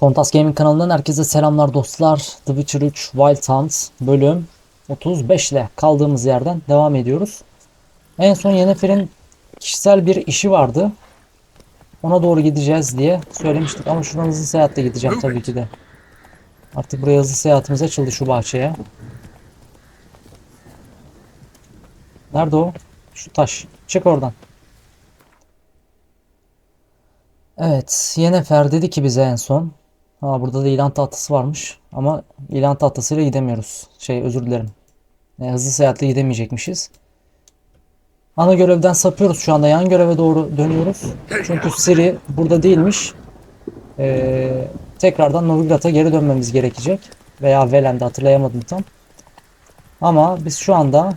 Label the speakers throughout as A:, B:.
A: Kontas Gaming kanalından herkese selamlar dostlar. The Witcher 3 Wild Hunt bölüm 35 ile kaldığımız yerden devam ediyoruz. En son Yennefer'in kişisel bir işi vardı. Ona doğru gideceğiz diye söylemiştik ama şuradan hızlı seyahatle gideceğim tabii ki de. Artık buraya hızlı seyahatimiz açıldı, şu bahçeye. Nerede o? Şu taş. Çık oradan. Evet, Yennefer dedi ki bize en son. Ha, burada da ilan tahtası varmış ama ilan tahtasıyla gidemiyoruz. Özür dilerim. Hızlı seyahatle gidemeyecekmişiz. Ana görevden sapıyoruz şu anda. Yan göreve doğru dönüyoruz. Çünkü Ciri burada değilmiş. Tekrardan Novigrad'a geri dönmemiz gerekecek. Veya Velen'de, hatırlayamadım tam. Ama biz şu anda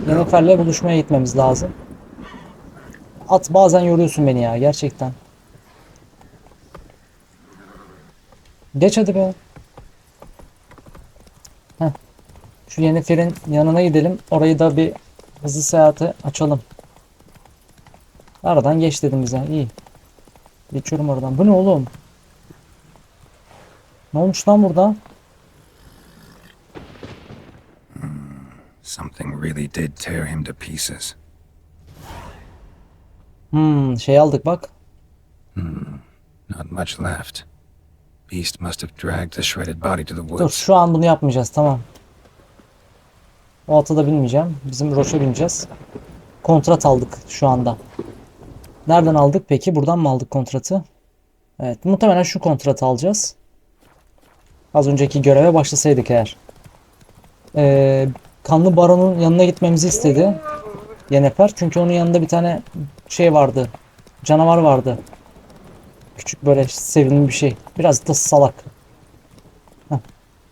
A: Yennefer'le buluşmaya gitmemiz lazım. At, bazen yoruyorsun beni ya gerçekten. Geç hadi be. Heh. Şu Yennefer'in yanına gidelim. Orayı da bir hızlı seyahate açalım. Aradan geç dedim bize. İyi. Geçiyorum oradan. Bu ne oğlum? Ne olmuş lan burada?
B: Something really did tear him to pieces.
A: Aldık bak.
B: Not much left. Beast must have dragged the shredded body to the
A: Dur,
B: woods.
A: şu an bunu yapmayacağız, tamam. O ata da binmeyeceğim. Bizim Roş'a bineceğiz. Kontrat aldık şu anda. Nereden aldık peki? Buradan mı aldık kontratı? Evet, muhtemelen şu kontratı alacağız. Az önceki göreve başlasaydık eğer. Kanlı Baron'un yanına gitmemizi istedi Yennefer. Çünkü onun yanında bir tane vardı. Canavar vardı. Küçük, böyle sevimli bir şey. Biraz da salak. Heh.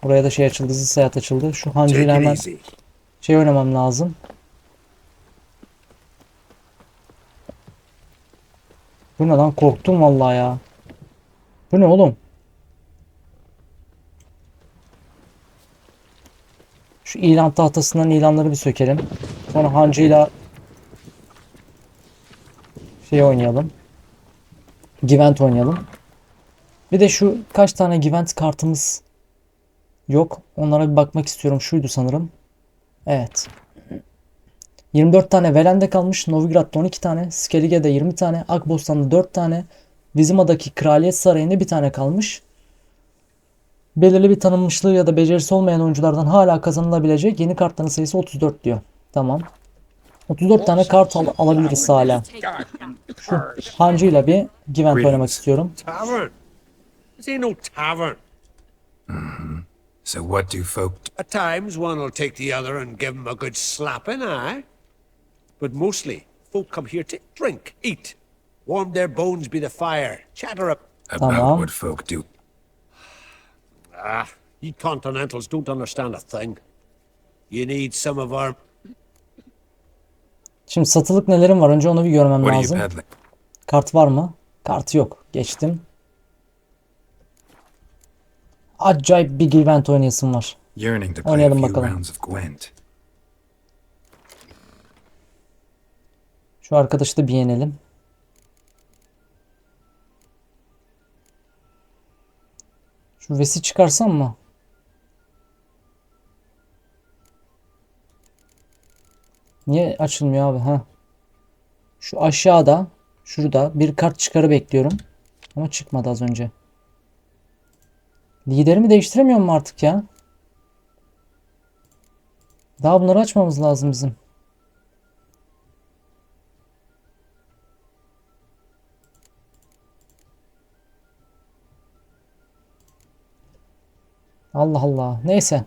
A: Buraya da açıldı. Hızlı seyahat açıldı. Şu hancıyla hemen oynamam lazım. Bu ne lan? Korktum vallahi ya. Bu ne oğlum? Şu ilan tahtasından ilanları bir sökelim. Sonra hancıyla oynayalım. Givent oynayalım. Bir de şu kaç tane Givent kartımız yok. Onlara bir bakmak istiyorum. Şuydu sanırım. Evet. 24 tane Velen'de kalmış. Novigrad'da 12 tane. Skellige'de 20 tane. Akbostan'da 4 tane. Vizima'daki Kraliyet Sarayı'nda bir tane kalmış. Belirli bir tanınmışlığı ya da becerisi olmayan oyunculardan hala kazanılabilecek yeni kartların sayısı 34 diyor. Tamam. 34 tane kart alabiliriz hala. Şu hancıyla bir Givent oynamak istiyorum.
C: Tavern. This ain't no tavern.
B: So what do folk...
C: At times one will take the other and give 'em a good slapping, aye? But mostly, folk come here to drink, eat, warm their bones by the fire, chatter up.
B: About
A: Tamam.
B: what folk do?
C: You continentals don't understand a thing. You need some of our...
A: Şimdi satılık nelerim var? Önce onu bir görmem
B: What are you
A: lazım.
B: peddling?
A: Kart var mı? Kart yok. Geçtim. Acayip bir Givent oynayasım var.
B: Yearning to play a
A: Oynayalım
B: few
A: bakalım.
B: rounds of Gwent.
A: Şu arkadaşı da bir yenelim. Şu Ves'i çıkarsam mı? Niye açılmıyor abi? Ha. Şu aşağıda, şurada bir kart çıkarı bekliyorum. Ama çıkmadı az önce. Liderimi değiştiremiyor mu artık ya? Daha bunları açmamız lazım bizim. Allah Allah. Neyse.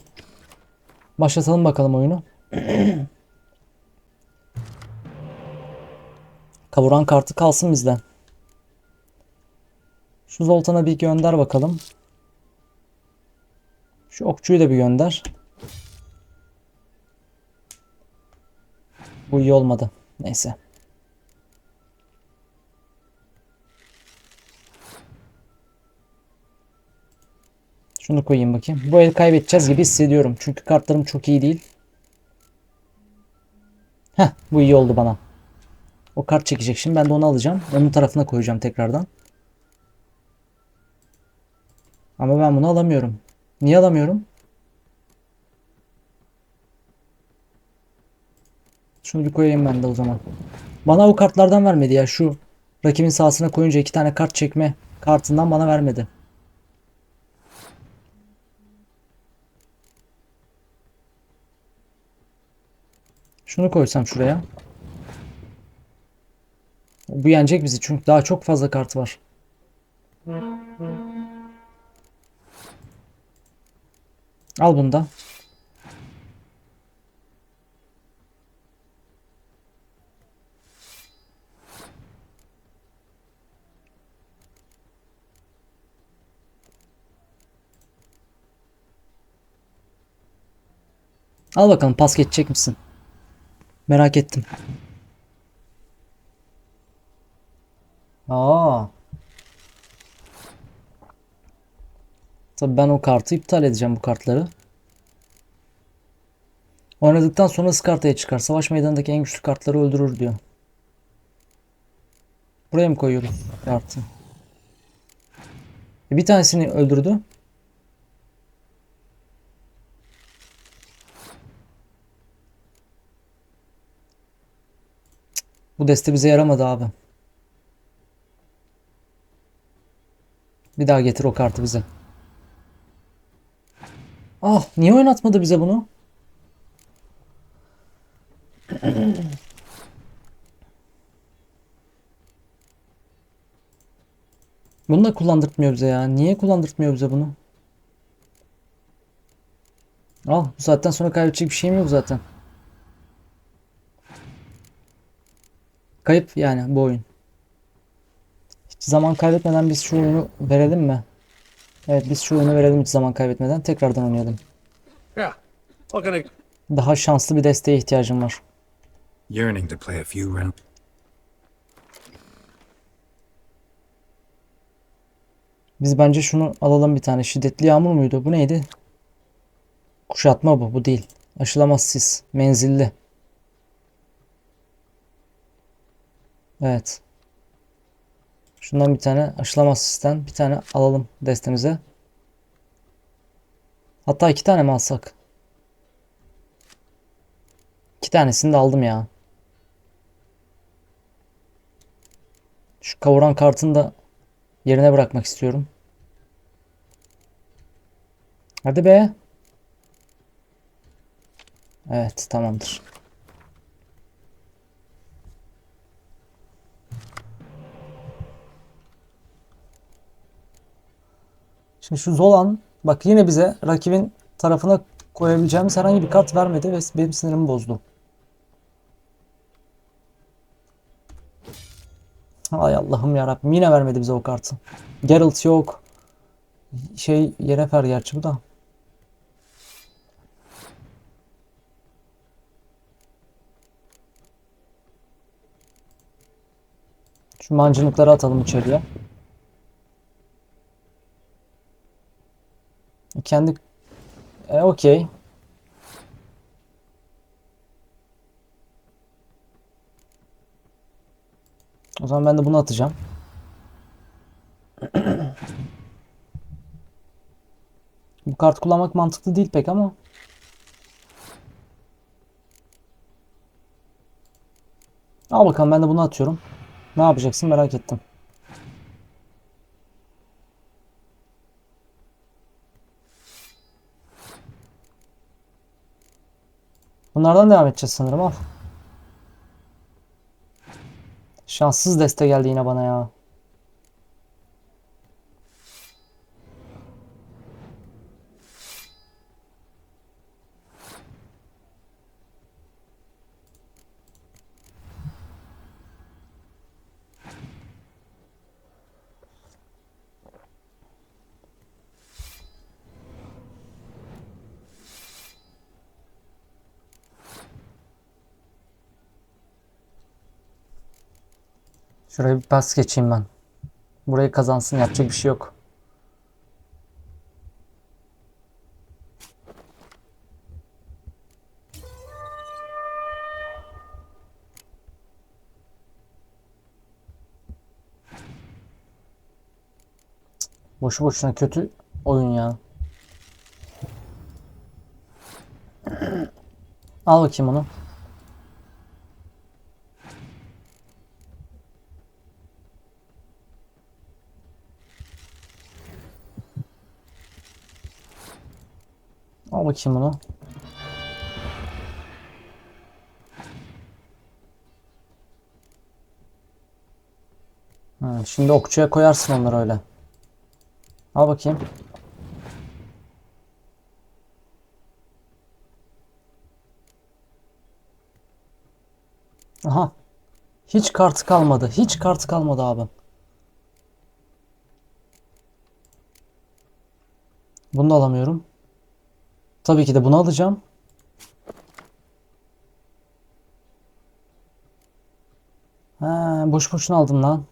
A: Başlatalım bakalım oyunu. Kavuran kartı kalsın bizden. Şu Zoltan'a bir gönder bakalım. Şu okçuyu da bir gönder. Bu iyi olmadı. Neyse. Şunu koyayım bakayım. Bu el kaybedeceğiz gibi hissediyorum. Çünkü kartlarım çok iyi değil. Heh, bu iyi oldu bana. O kart çekecek. Şimdi ben de onu alacağım. Onun tarafına koyacağım tekrardan. Ama ben bunu alamıyorum. Niye alamıyorum? Şunu bir koyayım ben de o zaman. Bana o kartlardan vermedi ya. Şu rakibin sahasına koyunca 2 tane kart çekme kartından bana vermedi. Şunu koysam şuraya. Bu yenecek bizi çünkü daha çok fazla kart var. Al bunu da. Al bakalım pas geçecek misin? Merak ettim. Aa. Tabii ben o kartı iptal edeceğim, bu kartları. Oynadıktan sonra ıskartaya çıkar. Savaş meydanındaki en güçlü kartları öldürür diyor. Buraya mı koyuyoruz kartı? Bir tanesini öldürdü. Bu deste bize yaramadı abi. Bir daha getir o kartı bize. Ah, niye oynatmadı bize bunu? Bunu da kullandırtmıyor bize ya. Niye kullandırtmıyor bize bunu? Al, bu saatten sonra kaybedecek bir şeyim yok zaten. Kayıp yani bu oyun. Hiç zaman kaybetmeden biz şu oyunu verelim mi? Evet, biz şu oyunu verelim hiç zaman kaybetmeden. Tekrardan oynayalım.
C: Yeah. What can I...
A: Daha şanslı bir desteğe ihtiyacım var.
B: Yearning to play a few rounds.
A: Biz bence şunu alalım bir tane. Şiddetli yağmur muydu? Bu neydi? Kuşatma bu. Bu değil. Aşılamaz sis. Menzilli. Evet. Şundan bir tane aşılamaz sisten bir tane alalım destemize. Hatta 2 tane mi alsak? 2 tanesini de aldım ya. Şu kavuran kartını da yerine bırakmak istiyorum. Hadi be. Evet, tamamdır. Şimdi şu Zolan bak yine bize rakibin tarafına koyabileceğimiz herhangi bir kart vermedi ve benim sinirimi bozdu. Ay Allah'ım yarabbim, yine vermedi bize o kartı. Geralt yok. Yennefer gerçi bu da. Şu mancınıkları atalım içeriye. Kendi okey. O zaman ben de bunu atacağım. Bu kart kullanmak mantıklı değil pek ama. Al bakalım, ben de bunu atıyorum. Ne yapacaksın merak ettim. Bunlardan devam edeceğiz sanırım, al. Şanssız deste geldi yine bana ya. Şuraya bir pas geçeyim ben. Burayı kazansın, yapacak bir şey yok. Boşu boşuna kötü Oyun ya. Al bakayım onu. Al bakayım onu. Şimdi okçuya koyarsın onları öyle. Al bakayım. Aha. Hiç kartı kalmadı. Hiç kartı kalmadı abi. Bunu da alamıyorum. Tabii ki de bunu alacağım. Ha, boş boşuna aldım lan.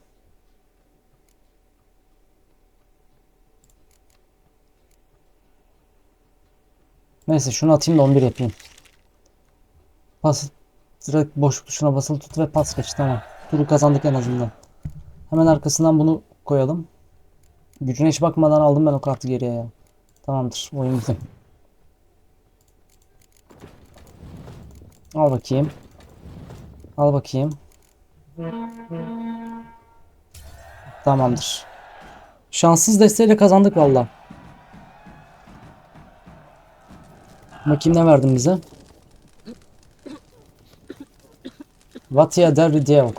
A: Neyse şunu atayım da 11 yapayım. Pas direkt boş tuşuna basılı tut ve pas geç, tamam. Turu kazandık en azından. Hemen arkasından bunu koyalım. Gücüne hiç bakmadan aldım ben o kartı geriye ya. Tamamdır, oyun bizim. Al bakayım. Al bakayım. Tamamdır. Şanssız desteğiyle kazandık valla. Bakayım ne verdin bize. Vatia Rivia'nın.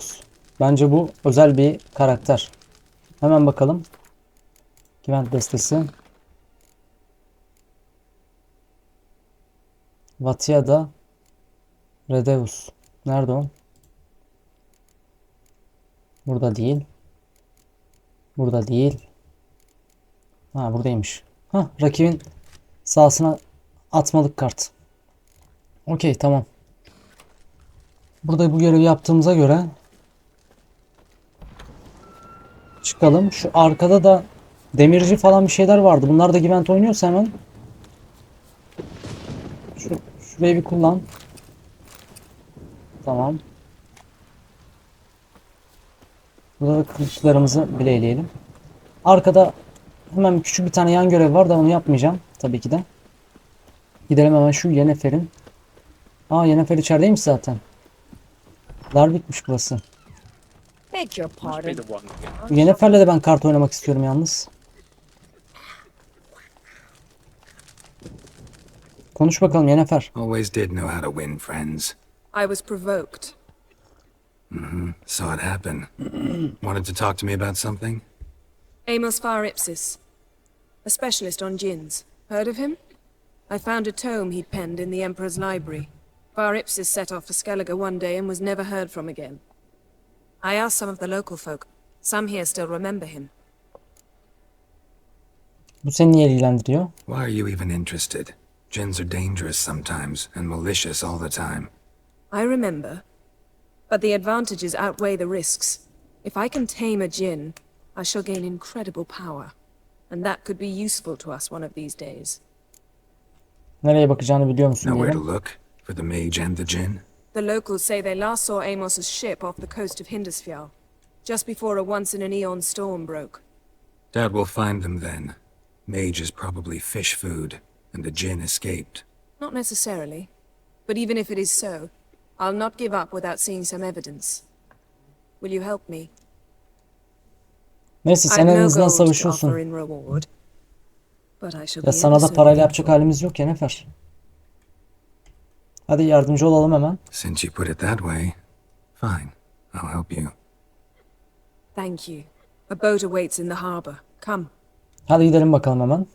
A: Bence bu özel bir karakter. Hemen bakalım. Güven destesi. Vatia Redeus. Nerede o? Burada değil. Burada değil. Ha, buradaymış. Ha, rakibin sahasına atmalık kart. Okey, tamam. Burada bu görevi yaptığımıza göre çıkalım. Şu arkada da demirci falan bir şeyler vardı. Bunlar da Gwent oynuyorsa hemen şurayı bir kullan. Tamam. Burada da kılıçlarımızı bileyleyelim. Arkada hemen küçük bir tane yan görev var da onu yapmayacağım. Tabii ki de. Gidelim hemen şu Yennefer'in. Aa, Yennefer içerideymiş zaten. Dar bitmiş burası.
D: Beg your pardon.
A: Bu Yennefer'le de ben kart oynamak istiyorum yalnız. Konuş bakalım Yennefer.
B: Always did know how to win friends.
D: I was provoked.
B: Saw it happen. Wanted to talk to me about something?
D: Amos Faripsis, a specialist on djinns. Heard of him? I found a tome he'd penned in the Emperor's library. Faripsis set off for Skellige one day and was never heard from again. I asked some of the local folk. Some here still remember him.
A: Bu seni niye ilgilendiriyor?
B: Why are you even interested? Djinns are dangerous sometimes and malicious all the time.
D: I remember. But the advantages outweigh the risks. If I can tame a djinn, I shall gain incredible power. And that could be useful to us one of these days.
A: Nereye bakacağını biliyor musun
B: Know where to
A: diyelim.
B: look for the mage and the djinn?
D: The locals say they last saw Amos's ship off the coast of Hindisfjall, just before a once-in-an-eon storm broke.
B: Dad will find them then. Mage is probably fish food, and the djinn escaped.
D: Not necessarily. But even if it is so, I'll not give up without seeing some evidence. Will you help me?
A: Neyse
D: I've
A: sen en
D: no
A: azından
D: gold to offer
A: savaşıyorsun.
D: in reward. But I shall
A: Ya
D: be
A: sana
D: ever
A: da
D: so
A: parayla yapacak
D: grateful.
A: halimiz yok Yennefer. Hadi yardımcı olalım hemen.
B: Since you put it that way, fine. I'll help you.
D: Thank you. A boat awaits in the harbor. Come.
A: Hadi gidelim bakalım hemen.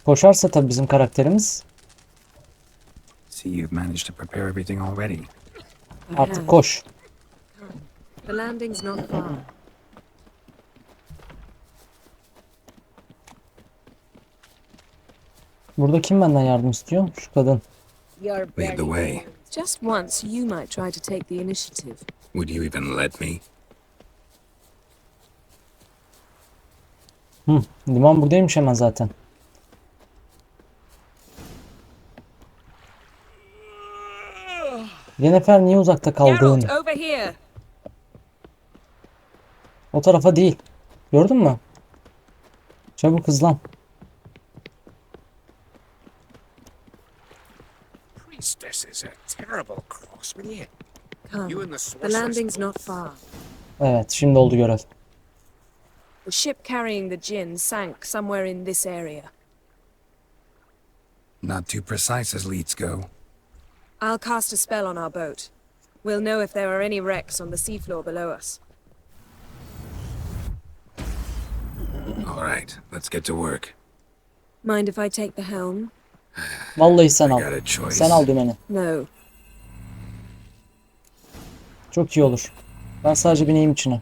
A: Koşarsa tabii bizim karakterimiz.
B: See, you've managed to prepare everything already.
D: I
A: Artık
D: have.
A: koş.
D: The landing's not far.
A: Burada kim benden yardım istiyor? Şu kadın.
D: You're
B: Lead the way.
D: Just once, you might try to take the initiative.
B: Would you even let me?
A: Liman buradaymış hemen zaten. Yennefer niye uzakta kaldın?
D: Geralt, over here!
A: O tarafa değil. Gördün mü? Çabuk hızlan.
C: Priestesses are terrible cross with you.
D: Come.
C: You and the
D: The
C: sorceress.
D: landing's not far.
A: Evet, şimdi oldu görev.
D: The ship carrying the djinn sank somewhere in this area.
B: Not too precise as leads go.
D: I'll cast a spell on our boat. We'll know if there are any wrecks on the seafloor below us.
B: All right, let's get to work.
D: Mind if I take the helm?
A: Vallahi sen
B: I
A: al.
B: got a choice.
A: Sen al dümeni.
D: No.
A: Çok iyi olur. Ben sadece bineyim içine.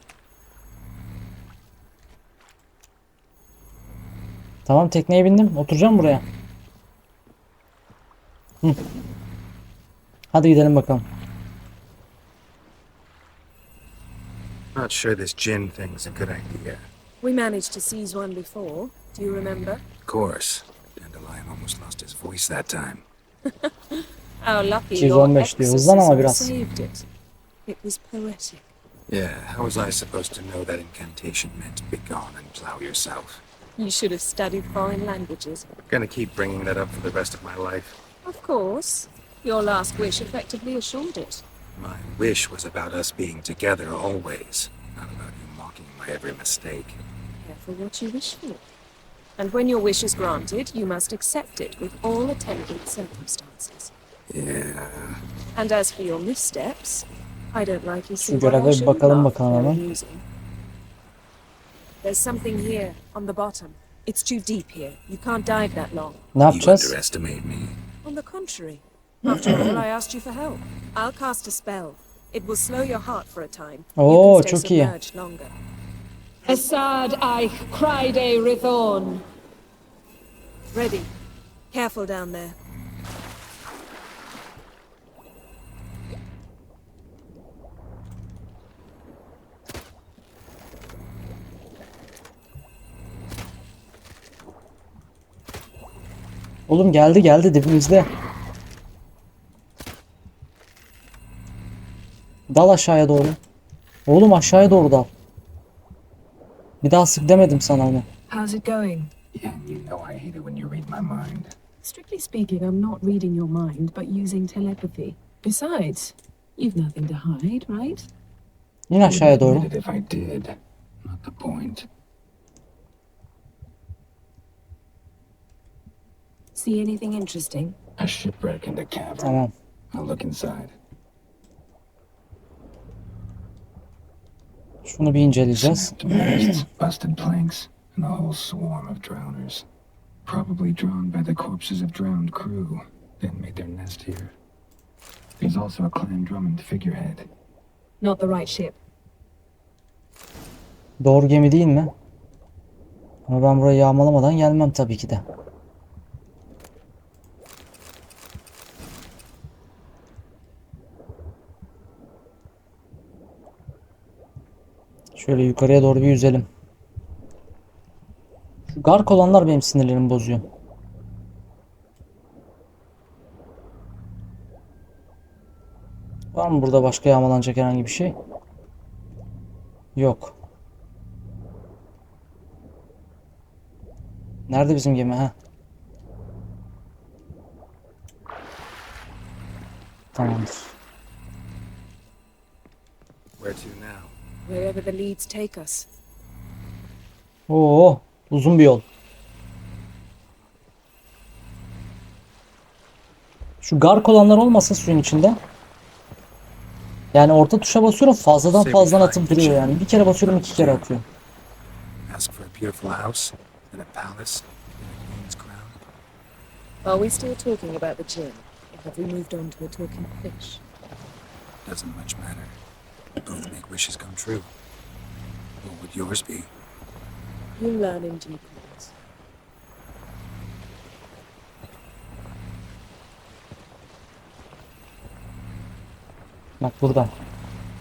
A: Tamam, tekneye bindim. Oturacağım buraya. Hı. Hadi gidelim bakalım.
B: Not sure this gin thing's a good idea.
D: We managed to seize one before. Do you remember?
B: Of course. Dandelion almost lost his voice that time.
D: How lucky
A: 215
D: your
A: diyor.
D: exorcism
A: Hızlan ama biraz.
D: saved it. It was poetic.
B: Yeah, how was I supposed to know that incantation meant be gone and plow yourself?
D: You should have studied foreign languages.
B: Gonna keep bringing that up for the rest of my life.
D: Of course. Your last wish effectively assured it.
B: My wish was about us being together always, not about you mocking my every mistake.
D: Careful what you wish for. And when your wish is granted, you must accept it with all attendant circumstances.
B: Yeah.
D: And as for your missteps, I don't like you
A: Şu
D: see why
A: göreve
D: I
A: bir
D: shouldn't
A: bakalım
D: laugh.
A: bakalım
D: They're
A: hemen.
D: amusing. There's something here on the bottom. It's too deep here. You can't dive that long.
A: Ne
B: You
A: yapacağız?
B: underestimate me.
D: On the contrary. After all, I asked you for help. I'll cast a spell. It will slow your heart for a time.
A: Oo,
D: You can stay
A: çok iyi.
D: submerged longer.
E: Assad I Criede Rithon.
D: Ready. Careful down there.
A: Oğlum geldi dibimizde. Dal aşağıya doğru. Oğlum aşağıya doğru dal. Bir daha sık demedim sana onu.
E: How's it going?
B: Yeah, you know I hate it when you read my mind.
E: Strictly speaking, I'm not reading your mind, but using telepathy. Besides, you've nothing to hide, right?
A: İn aşağıya doğru.
B: Admit it if I did. Not the point.
D: See anything interesting?
B: A shipwreck in the cavern.
A: Tamam.
B: I'll look inside.
A: Şunu bir inceleyeceğiz.
B: Snapped masts, busted planks, and a whole swarm of drowners. Probably drawn by the corpses of drowned crew, then made their nest here. There's also a Clan Drummond figurehead.
E: Not the right ship.
A: Doğru gemi değil mi? Ama ben burayı yağmalamadan gelmem tabii ki de. Şöyle yukarıya doğru bir yüzelim. Şu gark olanlar benim sinirlerimi bozuyor. Var mı burada başka yağmalanacak herhangi bir şey? Yok. Nerede bizim gemi ha? Tamamdır.
B: Where to now?
D: Wherever the leads take us.
A: Oo, uzun bir yol. Şu gark olanlar olmasa suyun içinde. Yani orta tuşa basıyorum fazladan fazladan atıp duruyor yani. Bir kere basıyorum 2 kere atıyor.
B: Ask for a beautiful house, and a palace, and a queen's crown.
D: Are we still talking about the djinn? Or have we moved on to a talking fish?
B: Doesn't much matter. Both make wishes come true. What would yours be?
D: You'll learn in due course.
A: Bak burada.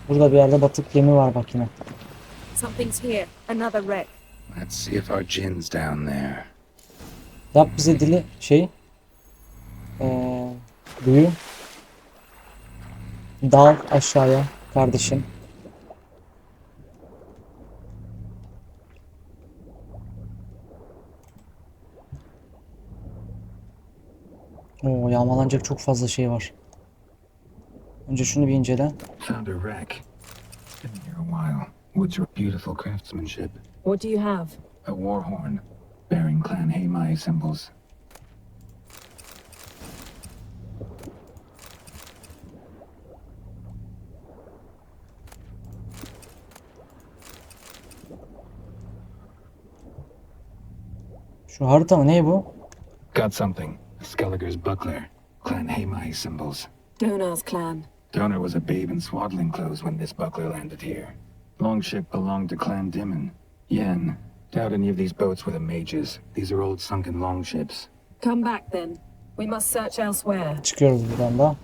A: Burada bir yerde batık gemi var bak yine.
D: Something's here. Another wreck.
B: Let's see if our gin's down there.
A: Yap bize dili şey. Büyü. Dal aşağıya kardeşim. Oo, yağmalanacak çok fazla şey var. Önce şunu bir incele.
B: Found a wreck. Been here a while. Woods are beautiful craftsmanship.
E: What do you have?
B: A war horn, bearing clan Haimai symbols.
A: Şu harita mı? Ne bu?
B: Got something. Skelliger's buckler, clan Haimai symbols.
E: Donar's clan.
B: Donor was a babe in swaddling clothes when this buckler landed here. Longship belonged to Clan Dimon. Yen. Doubt any of these boats were the mages. These are old sunken longships.
E: Come back then. We must search elsewhere.
A: Çıkıyoruz buradan da.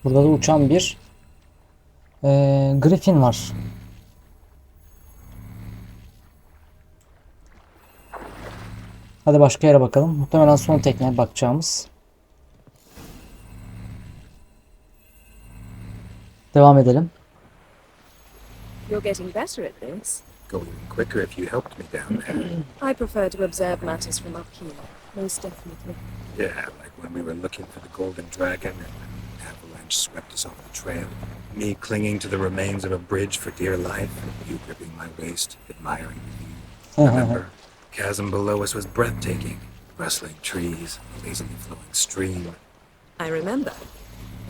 A: Burada da uçan bir Griffin var. Hadi başka yere bakalım. Muhtemelen son tekneye bakacağımız. Devam edelim.
D: You're getting better at this.
F: Go even quicker if you helped me down there.
D: I prefer to observe matters from up here, most definitely.
F: Yeah, like when we were looking for the golden dragon and an avalanche swept us off the trail. Me clinging to the remains of a bridge for dear life, you gripping my waist, admiring the view. Remember, chasm below us was breathtaking. Rustling trees, a lazily flowing stream.
D: I remember,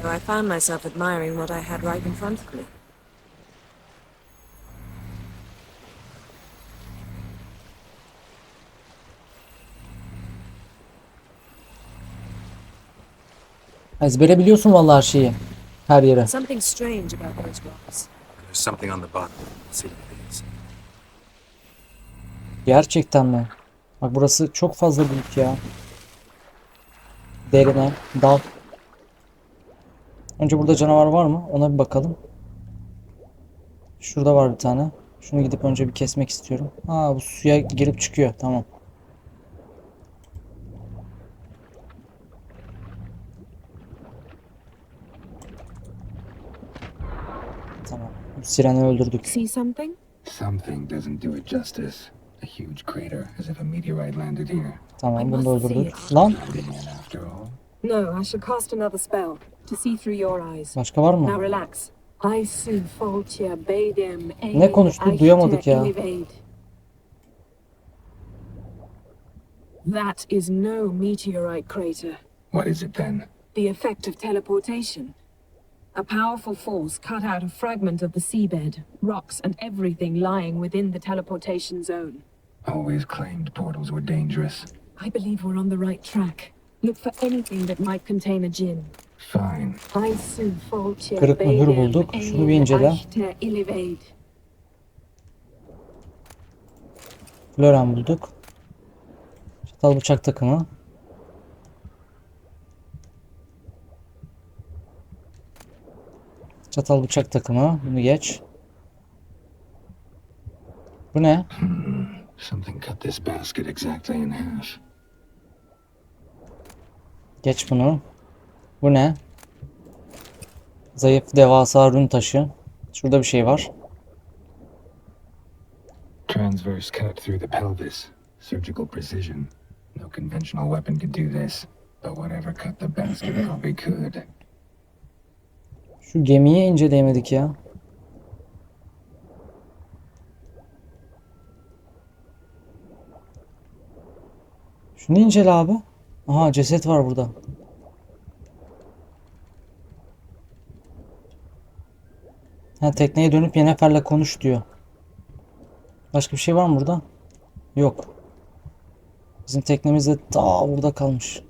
D: though I found myself admiring what I had right in front of me.
A: Ezbere biliyorsun vallahi her şeyi. Her yere.
D: Something strange about those rocks.
F: There's something on the bottom. Let's see what it is.
A: Gerçekten mi? Bak burası çok fazla büyük ya. Derine, dal. Önce burada canavar var mı? Ona bir bakalım. Şurada var bir tane. Şunu gidip önce bir kesmek istiyorum. Aa, bu suya girip çıkıyor. Tamam. Tamam. Bu sireni öldürdük.
E: See something?
B: Something doesn't do it justice. A huge crater, as if a meteorite landed here.
A: Tamam, bunu da öldürdük. Lan,
B: And after all,
E: No, I shall cast another spell to see through your eyes.
A: başka var
E: Now
A: mı?
E: relax. I su foltia bedem.
A: Ne konuştu? Duyamadık ya.
E: That is no meteorite crater.
B: what is it then?
E: The effect of teleportation. A powerful force cut out a fragment of the seabed, rocks and everything lying within the teleportation zone.
B: Always claimed portals were dangerous.
E: I believe we're on the right track. Look for anything that might contain a djinn.
B: Fine.
E: I su foltia
A: Kırık mühür
E: bedem
A: bulduk. Şunu bir incele.
E: ashte illivaid.
A: Floren bulduk. Çatal bıçak takımı. Çatal bıçak takımı. Bunu geç. Bu ne?
B: Something cut this basket exactly in half.
A: Geç bunu. Bu ne? Zayıf devasa rün taşı. Şurada bir şey var.
B: Transverse cut through the pelvis. Surgical precision. No conventional weapon could do this. But whatever cut the basket probably could.
A: Şu gemiyi inceleyemedik ya. Şunu incele abi. Aha, ceset var burada. Ha, tekneye dönüp Yennefer'le konuş diyor. Başka bir şey var mı burada? Yok. Bizim teknemiz de ta burada kalmış.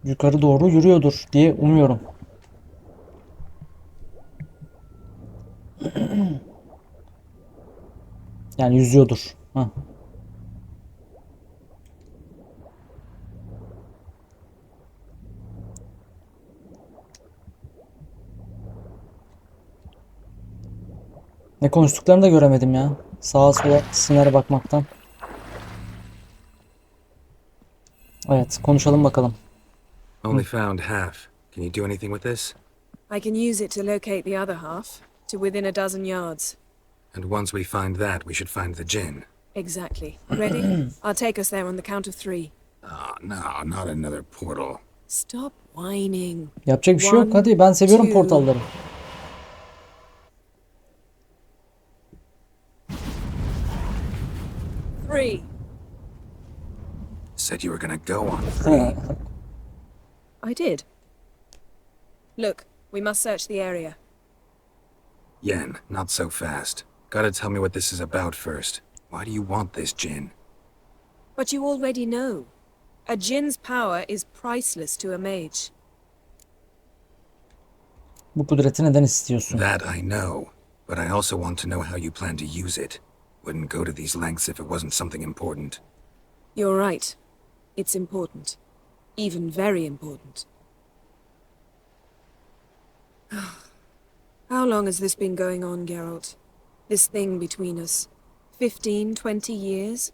A: Yukarı doğru yürüyordur diye umuyorum. Yani yüzüyordur. Hah. Ne konuştuklarını da göremedim ya. Sağa sola isimlere bakmaktan. Evet, konuşalım bakalım.
F: Only found half. Can you do anything with this?
D: I can use it to locate the other half, to within a dozen yards.
F: And once we find that, we should find the djinn.
D: Exactly. Ready? I'll take us there on the count of 3.
F: Oh, no, not another portal.
D: Stop whining.
A: Yapacak bir şey yok.
D: 1,
A: Hadi ben seviyorum
D: 2,
A: portalları.
D: 3.
F: Said you were gonna go on 3.
D: I did. Look, we must search the area.
F: Yen, not so fast. Gotta tell me what this is about first. Why do you want this djinn?
D: But you already know. A djinn's power is priceless to a mage.
A: Bu kudreti neden istiyorsun?
F: That I know, but I also want to know how you plan to use it. Wouldn't go to these lengths if it wasn't something important.
D: You're right. It's important. Even very important. How long has this been going on, Geralt? This thing between us? 15, 20 years?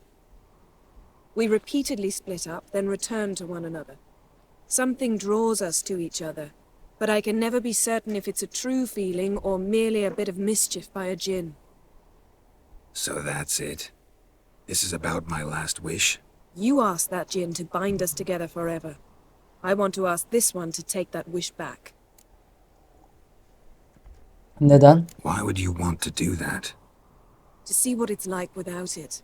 D: We repeatedly split up, then return to one another. Something draws us to each other, but I can never be certain if it's a true feeling or merely a bit of mischief by a djinn.
F: So that's it. This is about my last wish?
D: You asked that djinn to bind us together forever. I want to ask this one to take that wish back.
A: Neden?
F: Why would you want to do that?
D: To see what it's like without it.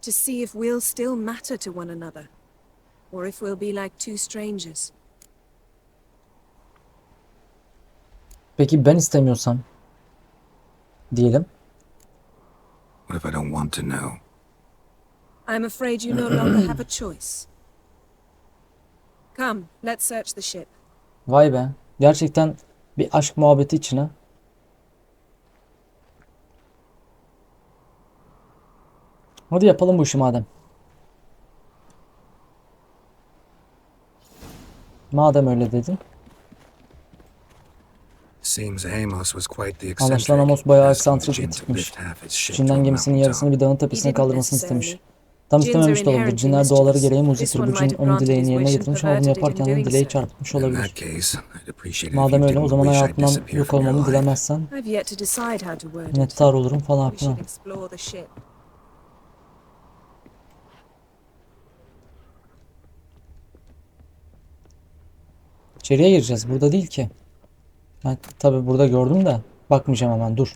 D: To see if we'll still matter to one another. Or if we'll be like two strangers.
A: Peki ben istemiyorsam? Diyelim.
F: What if I don't want to know?
D: I'm afraid you no longer have a choice. Come, let's search the ship.
A: Vay be. Gerçekten bir aşk muhabbeti içine. Hadi yapalım bu işi madem. Madem öyle dedin.
F: Seems Amos was quite the
A: Anlaşılan
F: eccentric,
A: Amos bayağı
F: asking the
A: eksantrik bir
F: djinn to
A: tipmiş.
F: lift half his ship to
A: İçinden
F: a
A: gemisinin
F: mountain
A: yarısını
F: top.
A: bir dağın
D: He
A: tepesine
D: didn't
A: kaldırmasını istemiş.
D: necessarily.
A: Tam
D: Djinns are
A: istememiş de olabilir.
D: inherently
A: Cinler doğaları
D: mischievous.
A: gereği muz
D: This
A: getirir.
D: one
A: Bu
D: might
A: cin
D: have
A: onun
D: granted
A: dileğini
D: his
A: yerine
D: wish and
A: getirmiş ama bunu
D: perverted it in
A: yaparken de
D: doing
A: dileği
D: so.
A: çarpıtmış
F: In
A: olabilir.
F: that case, I'd appreciate it if
A: Madem
F: you
A: öyle o
F: didn't
A: zaman
F: wish I'd
A: hayatından
F: disappear
A: yok
F: from your
A: olmamı
F: life.
A: dilemezsen
D: I've yet to decide how to word it.
A: nettar olurum falan
D: We should
A: filan.
D: explore the ship.
A: İçeriye gireceğiz. Burada değil ki. Ben tabii burada gördüm de bakmayacağım hemen dur.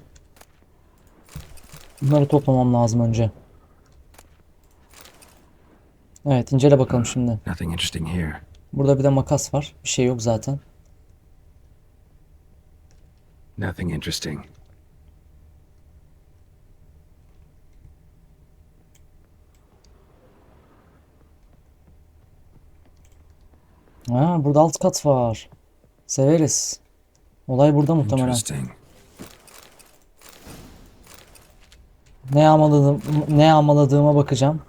A: Bunları toplamam lazım önce. Evet incele bakalım şimdi.
F: Nothing interesting here.
A: Burada bir de makas var. Bir şey yok zaten.
F: Nothing interesting.
A: Ha, burada alt kat var. Severiz. Olay burada muhtemelen.
F: Interesting.
A: Ne yağmaladığıma bakacağım.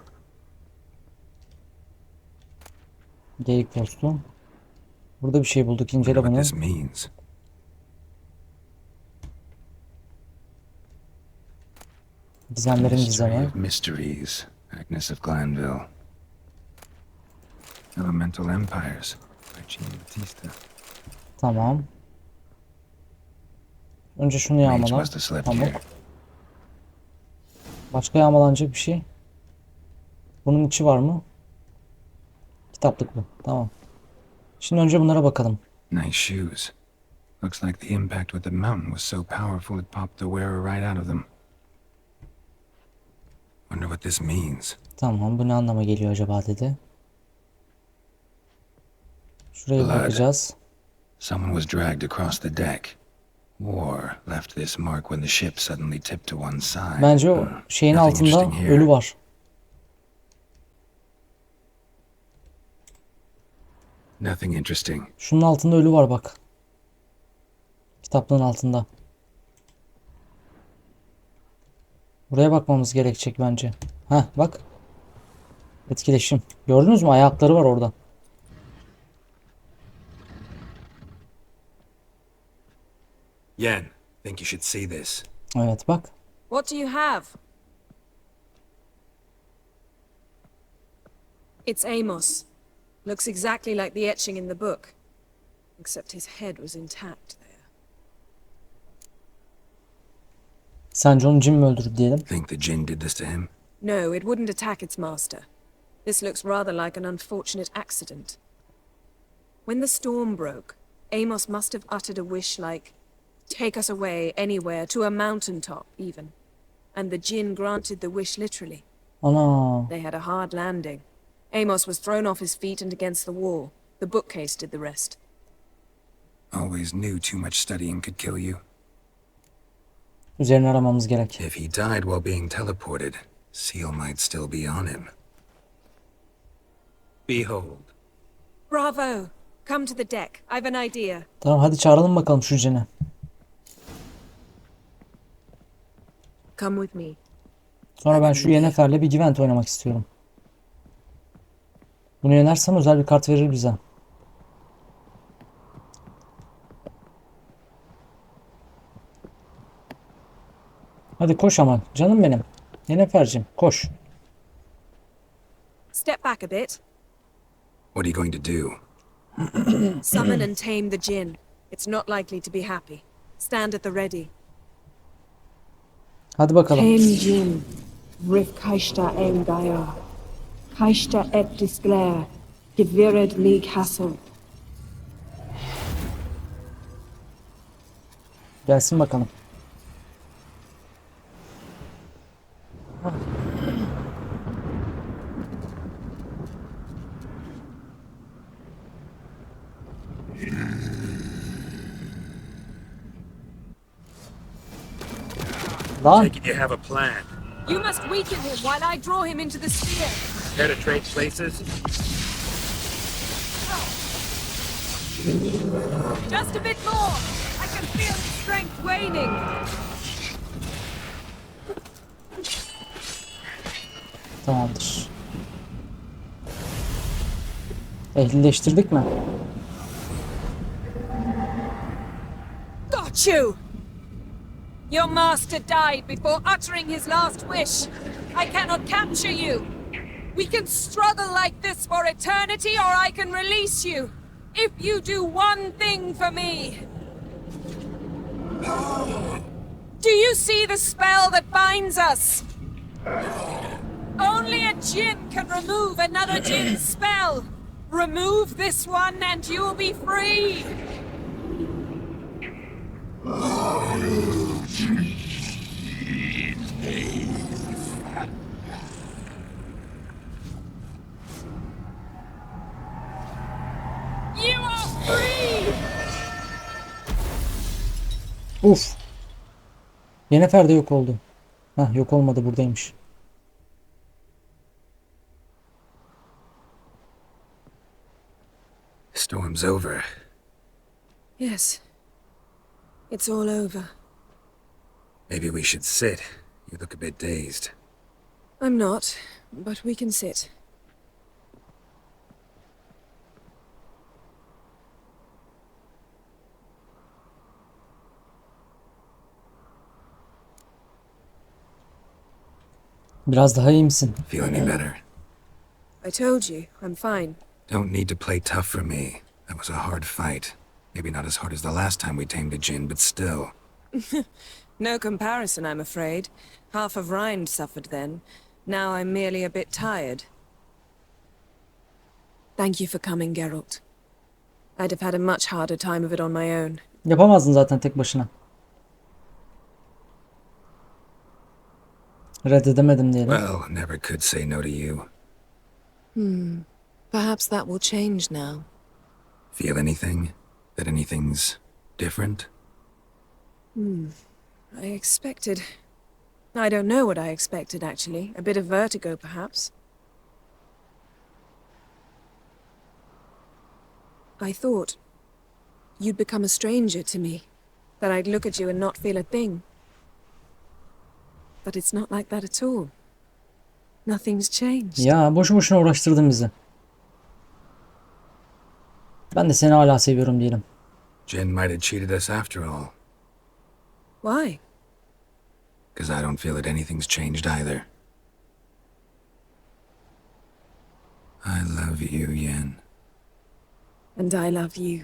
A: Geyik postu. Burada bir şey bulduk.
F: Wonder
A: İncele
F: what
A: bunu.
F: this means.
A: Gizemlerin
F: Mystery
A: gizemi.
F: of mysteries. Agnes of Glanville. Elemental Empires. By Jean Batista.
A: Tamam. Önce şunu
F: Mage
A: yağmala.
F: must have slept
A: Pamuk.
F: here.
A: Başka yağmalanacak bir şey. Bunun içi var mı? Kitaplık bu. Tamam. Şimdi önce bunlara bakalım.
F: Nice shoes. Looks like the impact with the mountain was so powerful it popped the wearer right out of them. Wonder what this means.
A: Tamam. Bu ne anlama geliyor acaba dedi. Şuraya
F: Blood.
A: bakacağız.
F: Someone was dragged across the deck. War left this mark when the ship suddenly tipped to one side.
A: Bence o şeyin
F: Nothing
A: altında
F: interesting here.
A: ölü var.
F: Nothing interesting.
A: Şunun altında ölü var bak. Kitaplığın altında. Buraya bakmamız gerekecek bence. Heh bak. Etkileşim. Gördünüz mü? Ayakları var orada.
F: Yen, think you should see this.
A: Evet bak.
D: What do you have? It's Amos. Looks exactly like the etching in the book. Except his head was intact there.
A: Sence onu cin mi öldürdü diyelim.
F: Think the djinn did this to him?
D: No, it wouldn't attack its master. This looks rather like an unfortunate accident. When the storm broke, Amos must have uttered a wish like, "Take us away, anywhere, to a mountaintop, even." And the djinn granted the wish literally.
A: Ana.
D: They had a hard landing. Amos was thrown off his feet and against the wall. The bookcase did the rest.
F: Always knew too much studying could kill you.
A: Üzerine aramamız gerek.
F: If he died while being teleported, Seal might still be on him. Behold.
D: Bravo! Come to the deck. I've an idea.
A: Tamam hadi çağıralım bakalım şu cini.
D: Come with me.
A: Sonra ben şu Yennefer'le bir Gwent oynamak istiyorum. Bunu yenersem özel bir kart verir bize. Hadi koş ama canım benim. Yennefer'cim koş.
D: Step back a bit.
F: What are you going to do?
D: Summon and tame the djinn. It's not likely to be happy. Stand at the ready.
A: Hadi bakalım.
E: Ken Jin, Rif Kaishta Em Gaia, Kaishta Et Disclair, Gevired League Hassel.
A: Gelsin bakalım. Lan
F: Take it you have a plan.
D: You must weaken him while I draw him into the sphere.
F: Care to trade places?
D: Just a bit more. I can feel his strength waning.
A: tamamdır. Ehlileştirdik mi?
D: Got you! Your master died before uttering his last wish. I cannot capture you. We can struggle like this for eternity, or I can release you. If you do one thing for me. Do you see the spell that binds us? Only a djinn can remove another djinn's spell. Remove this one and you'll be free. You are free.
A: Uf. Yennefer de yok oldu. Hah yok olmadı buradaymış.
F: Storm's over.
D: Yes. It's all over.
F: Maybe we should sit. You look a bit dazed.
D: I'm not, but we can sit.
A: Biraz daha iyi misin?
F: Feel any better?
D: I told you, I'm fine.
F: Don't need to play tough for me. That was a hard fight. Maybe not as hard as the last time we tamed a djinn, but still.
D: No comparison, I'm afraid. Half of Rind suffered then. Now I'm merely a bit tired. Thank you for coming, Geralt. I'd have had a much harder time of it on my own.
A: Yapamazdın zaten tek başına. Reddedemedim diyelim.
F: Well, never could say no to you.
D: Perhaps that will change now.
F: Feel anything? That anything's different?
D: I expected... I don't know what I expected, actually. A bit of vertigo, perhaps. I thought you'd become a stranger to me. That I'd look at you and not feel a thing. But it's not like that at all. Nothing's changed.
A: Ya boşu boşuna uğraştırdın bizi. Ben de seni hala seviyorum diyelim.
F: Jinn might have cheated us after all.
D: Why?
F: Because I don't feel that anything's changed either. I love you, Yen.
D: And I love you.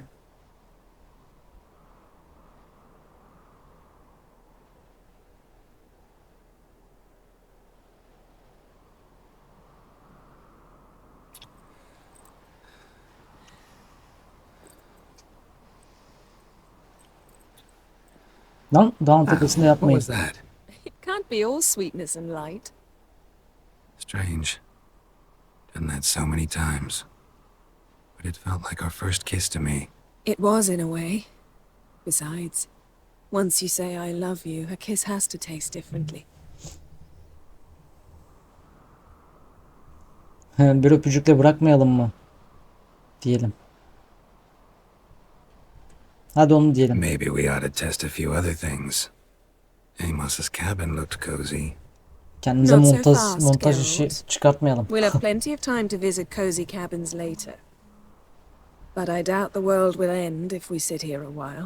A: Lan dağın
F: Wow,
A: tepesinde
F: what
A: yapmayın.
F: was that?
D: It can't be all sweetness and light.
F: Strange. Done that so many times. But it felt like our first kiss to me.
D: It was in a way. Besides, once you say I love you, a kiss has to taste differently.
A: Bir öpücükle bırakmayalım mı? Diyelim. Hadi onu diyelim.
F: Maybe we ought to test a few other things. Amos's cabin looked cozy.
A: Kendimize
D: Not so
A: montaj,
D: fast,
A: montaj işi
D: Geralt.
A: çıkartmayalım.
D: We'll have plenty of time to visit cozy cabins later. But I doubt the world will end if we sit here a while.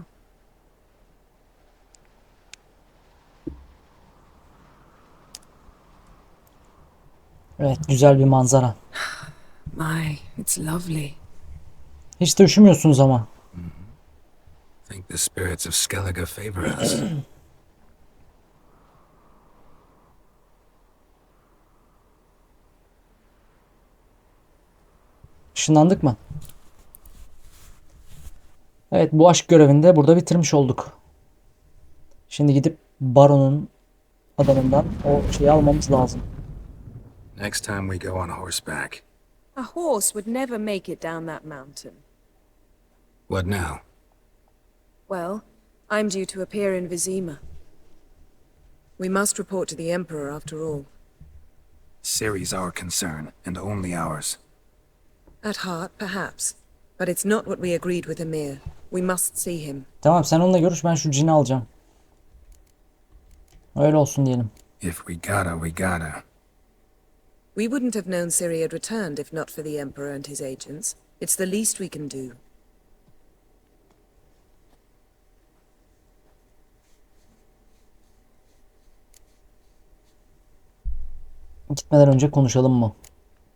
A: Evet, güzel bir manzara.
D: My, it's lovely.
A: Hiç de üşümüyorsunuz ama.
F: I think the spirits of Skellige favor us.
A: Işınlandık mı? Evet, bu aşk görevini de burada bitirmiş olduk. Şimdi gidip Baron'un adamından o şeyi almamız lazım.
F: Next time we go on horseback.
D: A horse would never make it down that mountain.
F: What now?
D: Well, I'm due to appear in Vizima. We must report to the Emperor after all.
F: Ciri's our concern, and only ours.
D: At heart, perhaps. But it's not what we agreed with Emir. We must see him.
A: Tamam, sen onunla görüş, ben şu cini alacağım. Öyle olsun diyelim.
F: If we gotta, we gotta.
D: We wouldn't have known Ciri had returned if not for the Emperor and his agents. It's the least we can do.
A: Gitmeden önce konuşalım mı?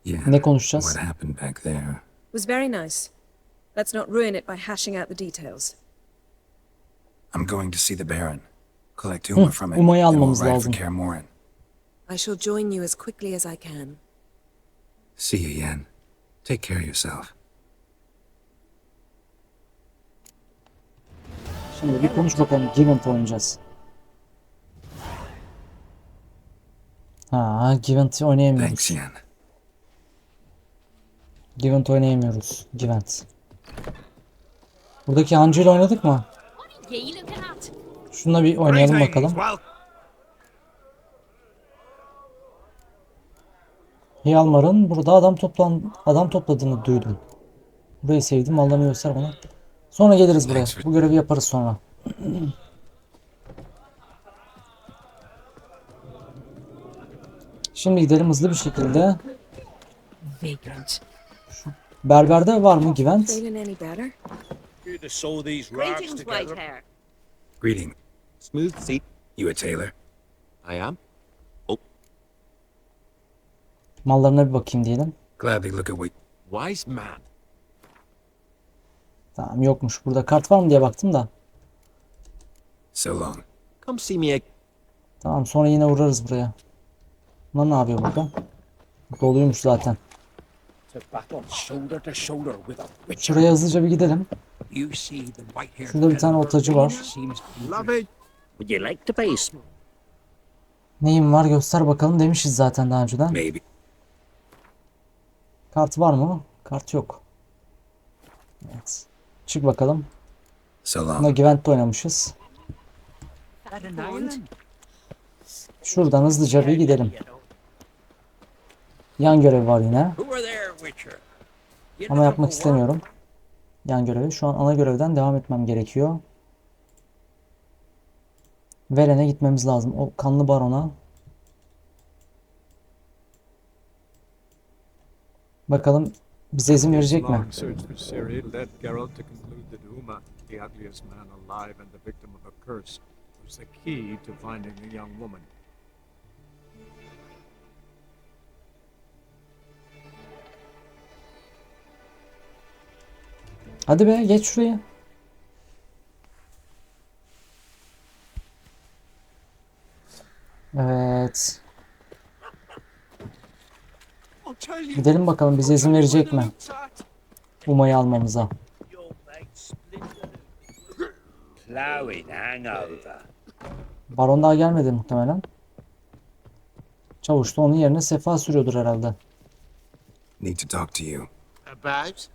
F: Yeah.
A: Ne konuşacağız?
F: What happened back there?
D: Was very nice. Let's not ruin it by hashing out the details.
F: I'm going to see the Baron. Collect Uma from it.
A: Uma'yı
F: then we'll
A: almamız
F: ride
A: lazım.
F: for Kaer Morhen.
D: I shall join you as quickly as I can.
F: See you, Yen. Take care of yourself.
A: Şimdi bir konuş bakalım. Givent oynayacağız. Ha, Givent oynayamıyoruz.
F: Thanks, Yen.
A: Givent oynayamıyoruz. Givent. Buradaki hancıyla oynadık mı? Şununla bir oynayalım bakalım. Hjalmar'ın burada adam topladığını duydum. Burayı sevdim. Mallarını göster bana. Sonra geliriz buraya. Bu görevi yaparız sonra. Şimdi gidelim hızlı bir şekilde. Berberde var mı Givent?
D: Feeling any better?
C: Here to sew these rocks
G: Greetings,
C: together.
G: White Hair.
F: Greeting.
C: Smooth seat.
F: You a tailor?
C: I am.
A: Mallarına bir bakayım diyelim.
F: Gladly look at what...
C: Wise man.
A: Tamam, yokmuş. Burada kart var mı diye baktım da.
F: So long.
C: Come see me.
A: Tamam, sonra yine uğrarız buraya. Bunlar ne yapıyor burada? Doluymuş zaten.
C: To battle shoulder to shoulder with a witcher.
A: Şuraya hızlıca bir gidelim.
C: You see the white-haired
A: Şurada bir tane otacı var.
C: seems love it.
G: Would you like to face?
A: Neyim var göster bakalım demişiz zaten daha önceden.
F: Maybe.
A: Kart var mı? Kart yok. Evet. Çık bakalım.
F: So
A: Buna
F: long.
A: Givent'te oynamışız.
G: At an island?
A: Şuradan hızlıca bir gidelim. Yan görev var yine.
C: Who are there, witcher? You
A: Ama
C: know
A: yapmak
C: the
A: istemiyorum. Yan görevi. Şu an ana görevden devam etmem gerekiyor. Velen'e gitmemiz lazım. O kanlı barona. Bakalım bize izin verecek mi?
H: Long search for Ciri led Geralt to conclude that Uma, the ugliest man alive and the victim of a curse, was the key to finding the young woman.
A: Hadi be, geç şuraya. Evet.
C: I'll tell you.
A: Gidelim bakalım bize izin verecek mi? Uma'yı almamıza.
G: Your legs split. Plowing hangover.
A: Baron daha gelmedi muhtemelen. Çavuş da onun yerine sefa sürüyordur herhalde.
F: Need to talk to you.
C: About?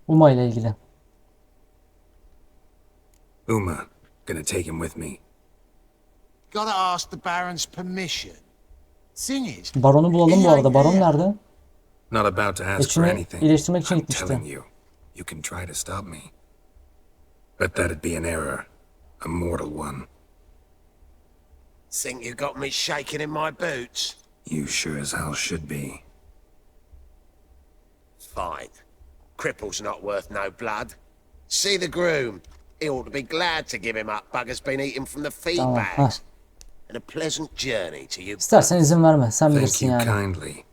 A: Uma ile ilgili.
F: Uma, gonna take him with me.
C: Gotta ask the Baron's permission. Thing is,
A: Baron'u bulalım bu arada. Baron nerede?
F: Not about to ask for
A: Eşini
F: anything.
A: iyileştirmek için
F: I'm
A: gitmişti.
F: telling you, you can try to stop me. But that'd be an error. A mortal one.
C: think you got me shaking in my boots?
F: You sure as hell should be.
C: Fine. Cripple's not worth no blood. See the groom. He ought to be glad to give him up. Bugger's been eating from the feed
A: Tamam,
C: bags. And a pleasant journey to you.
A: İstersen izin verme. Sen
F: Thank
A: bilirsin
F: you
A: yani.
F: kindly.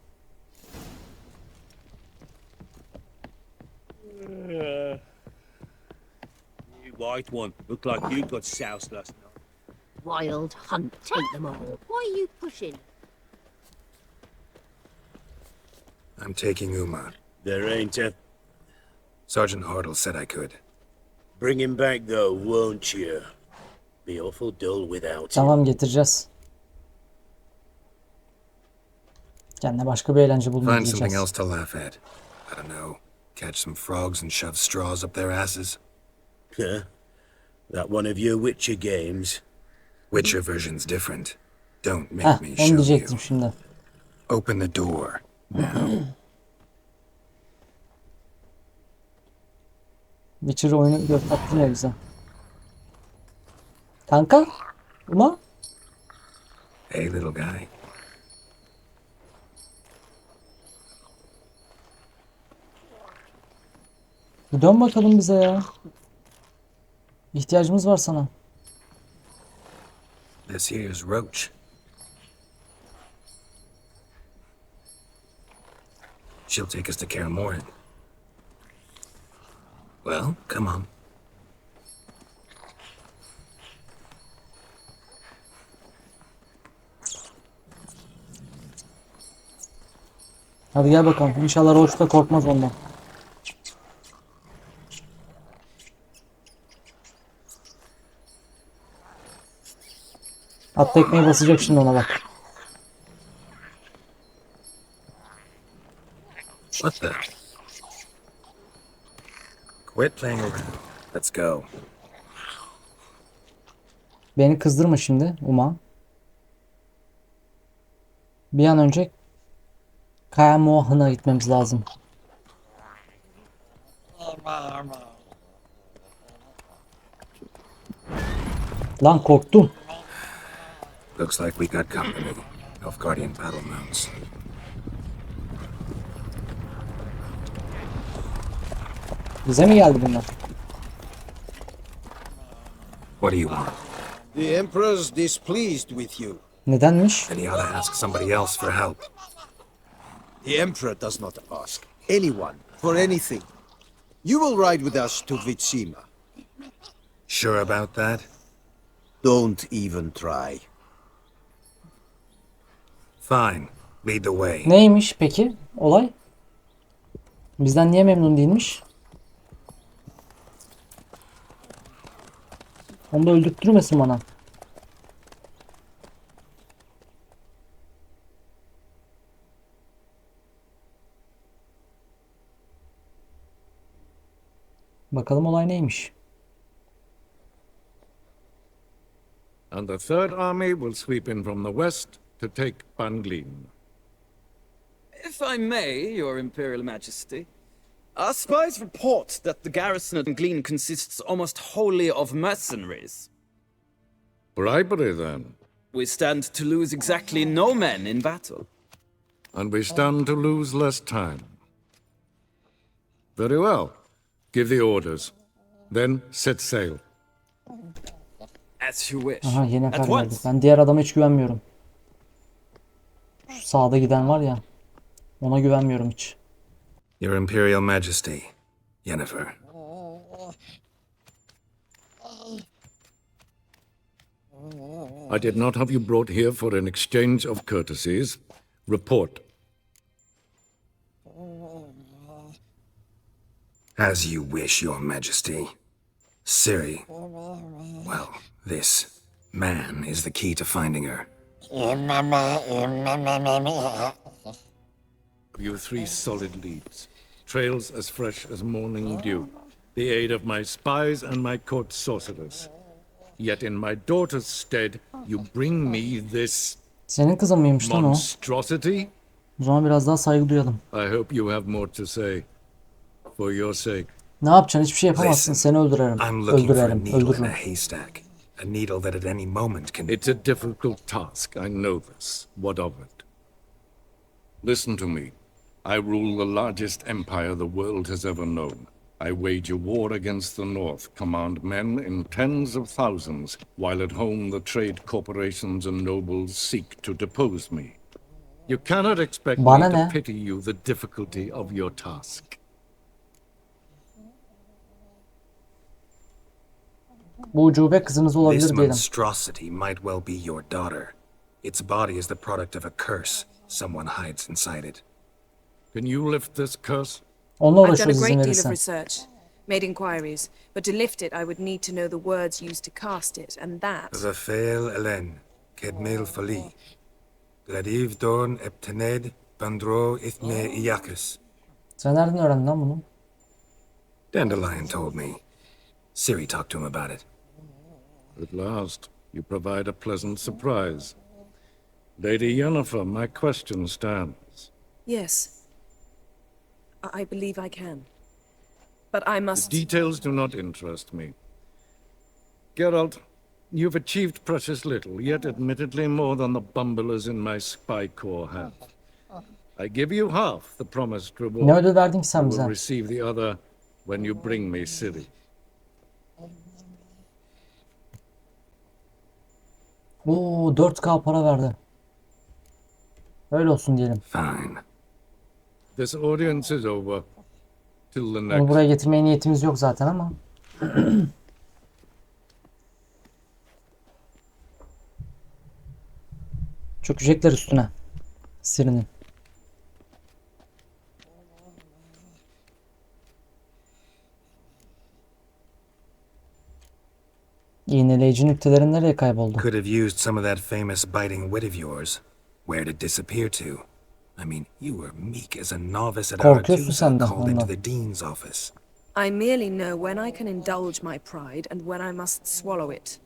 G: You white one. Look like you got soused last night.
I: Wild hunt, take them all. Why are you pushing?
F: I'm taking Uma.
G: There ain't a...
F: Sergeant Hartle said I could.
G: Bring him back though, won't you? Be awful dull without him.
A: Tamam, getireceğiz. Kendine başka bir eğlence bulmayı
F: Find something
A: diyeceğiz.
F: else to laugh at. I don't know. Catch some frogs and shove straws up their asses.
G: Huh? That one of your Witcher games?
F: Witcher version's different. Don't make
A: Heh,
F: me
A: onu
F: show you.
A: diyecektim şimdi.
F: Open the door. Now.
A: Witcher oyunu gösterdin ya bize. Kanka? Uma?
F: Hey, little guy.
A: Bir dön bakalım bize ya. İhtiyacımız var sana.
F: This here's Roach. She'll take us to Kaer Morhen. Well, come on.
A: Hadi gel bakalım. İnşallah Roach da korkmaz ondan. At tekmeyi basacak şimdi ona bak.
F: What the? Quit playing around. Let's go.
A: Beni kızdırma şimdi Uma. Bir an önce Kaer Morhen'a gitmemiz lazım. Lan korktum.
F: Looks like we got company. Nilfgaardian battle mounts.
A: Bize mi geldi bunlar?
F: What do you want?
J: The Emperor's displeased with you.
A: Nedenmiş?
F: Then you ought to ask somebody else for help.
J: The Emperor does not ask anyone for anything. You will ride with us to Vitsima.
F: Sure about that?
J: Don't even try.
F: Fine. Lead the way.
A: Neymiş peki olay? Bizden niye memnun değilmiş? Onu da öldürtmesin bana. Bakalım olay neymiş?
H: And the Third Army will sweep in from the west to take Banglin.
K: If I may, Your Imperial Majesty, our spies report that the garrison at Gleen consists almost wholly of mercenaries.
H: Bribery, then.
K: We stand to lose exactly no men in battle.
H: And we stand to lose less time. Very well. Give the orders. Then set sail.
K: As you wish.
A: Aha, yine
K: At
A: kar geldi.
K: once.
A: Ben diğer adama hiç güvenmiyorum. Şu sağda giden var ya. Ona güvenmiyorum hiç.
F: Your Imperial Majesty, Yennefer.
H: I did not have you brought here for an exchange of courtesies. Report.
F: As you wish, Your Majesty. Ciri. Well, this Man is the key to finding her.
H: You three solid leads. Trails as fresh as morning dew. The aid of my spies and my court sorcerers. Yet in my daughter's stead, you bring me this
A: Senin kızın mıymış lan o?
H: monstrosity?
A: O zaman biraz daha saygı duyalım.
H: I hope you have more to say. For your sake.
A: Ne yapacaksın? Hiçbir şey yapamazsın.
F: Listen,
A: Seni öldürelim.
F: I'm looking for a
A: Öldürelim.
F: needle in a
A: Öldürürüm.
F: haystack. A needle that at any moment can...
H: It's a difficult task, I know this. What of it? Listen to me. I rule the largest empire the world has ever known. I wage a war against the North, command men in tens of thousands, while at home the trade corporations and nobles seek to depose me. You cannot expect me
A: Bana
H: to
A: ne?
H: pity you the difficulty of your task.
A: Bu ucube kızımız
F: This
A: olabilir diyelim.
F: monstrosity might well be your daughter. Its body is the product of a curse someone hides inside it.
H: Can you lift this curse?
A: Onunla
D: I've done a
A: uğraşıyoruz izin
D: great deal of
A: verirsen.
D: research, made inquiries, but to lift it I would need to know the words used to cast it, and that...
F: Rafael Elen, Kedmel Fali, Gladiv Dorn Eptened, Bandro Ithme Iakis.
A: Sen nereden öğrendin lan bunu?
F: Dandelion told me. Siri talked to him about it.
H: At last, you provide a pleasant surprise. Lady Yennefer, my question stands.
D: Yes. I believe I can. But I must...
H: The details do not interest me. Geralt, you've achieved precious little, yet admittedly more than the bumblers in my spy corps have. I give you half the promised reward.
A: Ne ödül verdin ki sen
H: You
A: bize?
H: will receive the other when you bring me Ciri.
A: Oo 4K para verdi. Öyle olsun diyelim.
F: Fine.
H: This audience is over. Till the
A: Onu
H: next.
A: buraya getirmeye niyetimiz yok zaten ama. Çökecekler üstüne. Sirinin. İğneleyici nükteleri nereye kayboldu?
F: Could have used some of that famous biting wit of yours. Where'd it disappear to? I mean, you were meek as a novice at
A: Korkuyorsun
F: Aretusa
A: sen de
F: called into
A: ondan.
F: the dean's office.
D: I merely know when I can indulge my pride and when I must swallow it.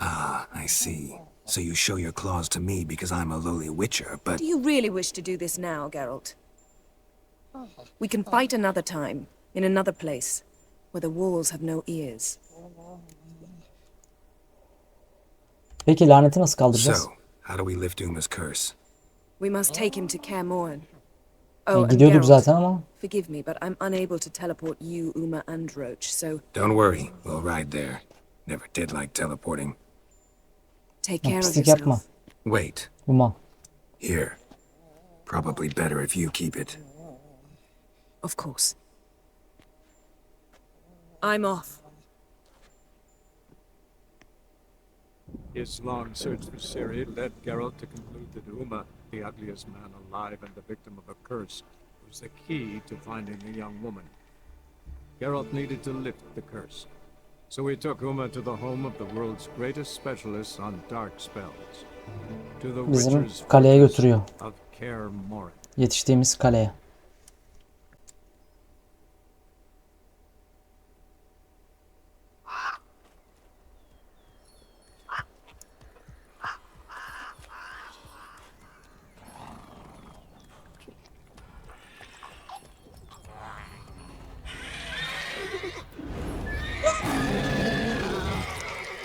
F: Ah, I see. So you show your claws to me because I'm a lowly witcher, but...
D: Do you really wish to do this now, Geralt? We can fight another time, in another place, where the walls have no ears.
A: Peki laneti nasıl kaldıracağız?
F: So, how do we lift Uma's curse?
D: We must take him to Kaer Morhen. Oh, and
A: Gidiyorduk
D: Geralt,
A: zaten ama.
D: forgive me, but I'm unable to teleport you, Uma, and Roach, so
F: Don't worry, we'll ride there. Never did like teleporting.
D: take care of
A: Pislik yapma.
D: yourself.
F: Wait,
A: Uma.
F: here. Probably better if you keep it.
D: Of course. I'm off.
H: His long search for Ciri led Geralt to conclude that Uma, the ugliest man alive and the victim of a curse, was the key to finding the young woman. Geralt needed to lift the curse. So he took Uma to the home of the world's greatest specialists on dark spells. To the
A: Bizim
H: Witcher's
A: kaleye
H: fortress
A: götürüyor.
H: of Kaer Morhen.
A: Yetiştiğimiz kaleye.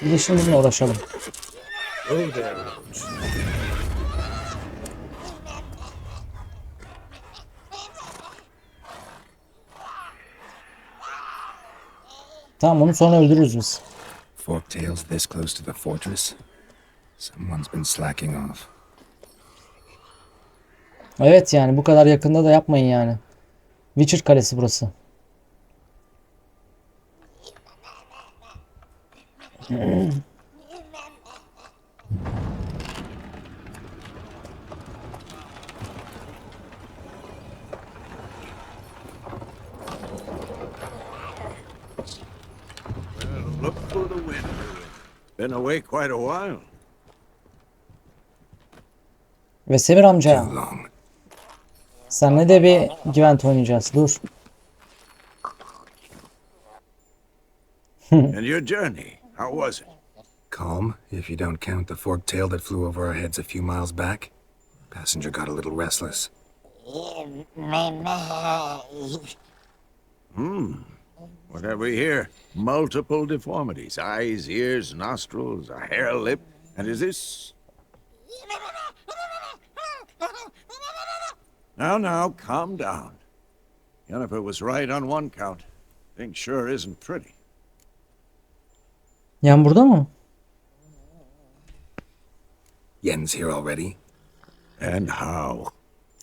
A: Bir de şimdi bununla uğraşalım.
C: Oh there, Roach.
A: Tamam onu sonra öldürürüz biz.
F: Forktail's this close to the fortress. Someone's been slacking off.
A: Evet yani bu kadar yakında da yapmayın yani. Witcher kalesi burası.
C: Look for the wind. Been away quite a while.
A: Ve Semir amca.
F: Too long.
A: Senle de bir Gwent oynayacağız. Dur.
C: And your journey, how was it?
F: Calm, if you don't count the forked tail that flew over our heads a few miles back. Passenger got a little restless.
C: What have we here? Multiple deformities. Eyes, ears, nostrils, a hair lip. And is this... Now, calm down. Yennefer was right on one count. Thing sure isn't pretty.
A: Yan burada mı?
F: Yen's here already.
C: And how?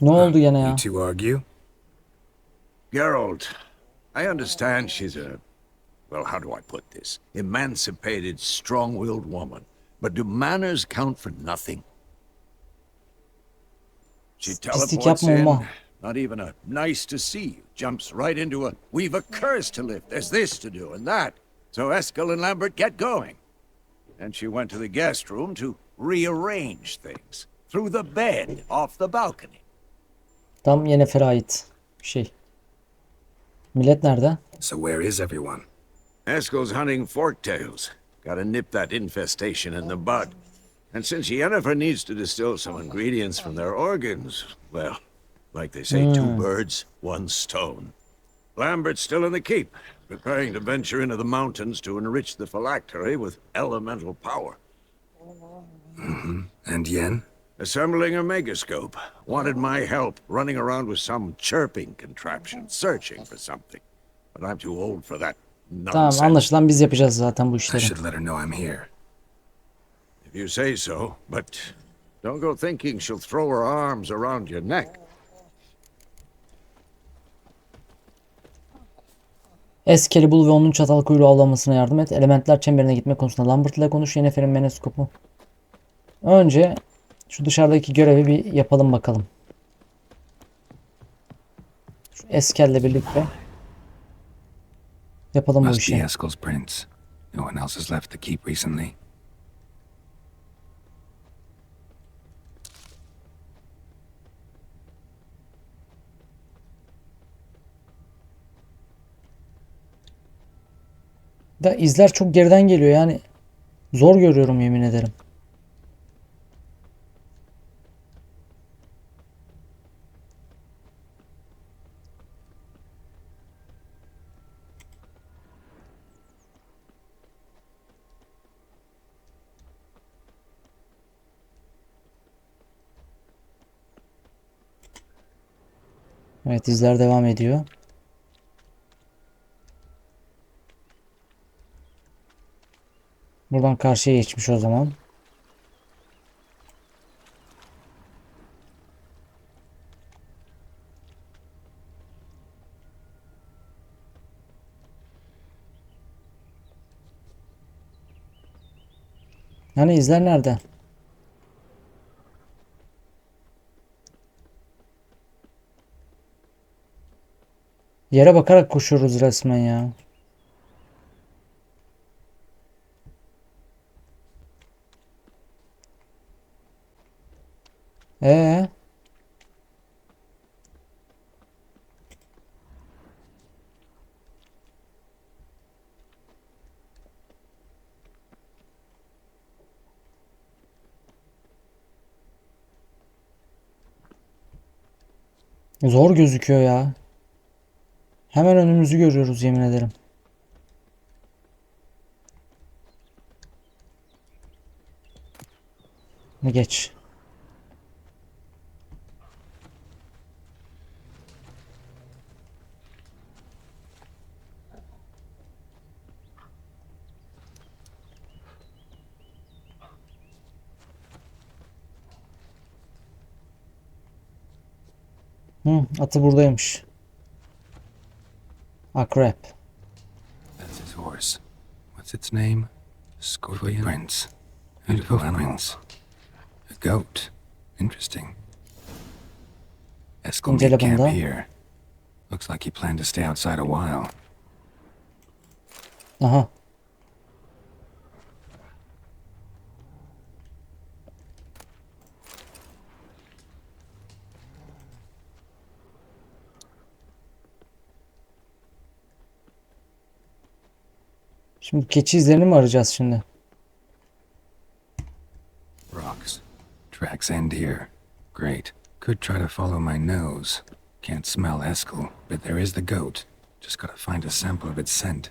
A: Ne oldu gene ya?
F: You two argue?
C: Geralt, I understand she's a... Well, how do I put this? Emancipated, strong-willed woman. But do manners count for nothing? She
A: Pislik
C: teleports
A: yapma
C: in,
A: olma.
C: not even a nice to see you. Jumps right into a, we've a curse to lift, there's this to do and that. So Eskel and Lambert get going. And she went to the guest room to rearrange things. Through the bed, off the balcony.
A: Tam Yennefer'e ait bir şey. Millet nerede?
F: So where is everyone?
C: Eskel's hunting forktails. Gotta nip that infestation in the bud. And since Yennefer needs to distill some ingredients from their organs, well, like they say, two birds, one stone. Lambert's still in the keep, preparing to venture into the mountains to enrich the phylactery with elemental power.
F: And Yen?
C: Assembling a megascope. Wanted my help running around with some chirping contraption, searching for something. But I'm too old for that
A: Tamam,
C: nonsense.
A: anlaşılan biz yapacağız zaten bu
F: I
A: işleri.
F: should let her know I'm here.
C: If you say so, but don't go thinking she'll throw her arms around your neck.
A: Eskel'i bul ve onun çatal kuyruğu avlamasına yardım et. Elementler çemberine gitme konusunda Lambert ile konuş. Yennefer'in meneskopu. Önce şu dışarıdaki görevi bir yapalım bakalım. Şu Eskel'le birlikte yapalım bu
F: Must be
A: işi.
F: Eskel's prince. No one else has left the keep recently.
A: Da izler çok geriden geliyor yani. Zor görüyorum yemin ederim. Evet, izler devam ediyor. Buradan karşıya geçmiş o zaman. Yani izler nerede? Yere bakarak koşuyoruz resmen ya. Ee? Zor gözüküyor ya. Hemen önümüzü görüyoruz yemin ederim. Geç. Atı buradaymış. Akrep.
F: That's his horse. What's its name? Scorpion Prince. Beautiful prince. A goat. Interesting. Eskel made camp here. Looks like he planned to stay outside a while.
A: Aha. Şimdi keçi izlerini mi arayacağız şimdi?
F: Rocks. Tracks end here. Great. Could try to follow my nose. Can't smell Eskel, but there is the goat. Just gotta find a sample of its scent.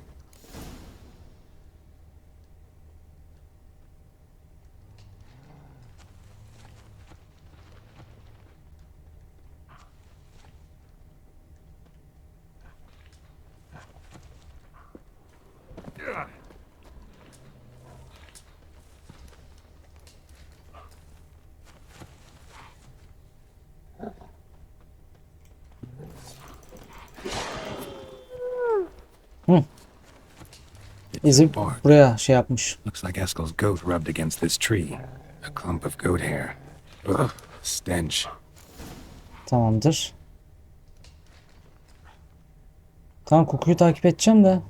A: İzi buraya şey yapmış.
F: Looks like Eskel's goat rubbed against this tree. A clump of goat hair. Ugh, stench.
A: Tamamdır. Tamam, kokuyu takip edeceğim de.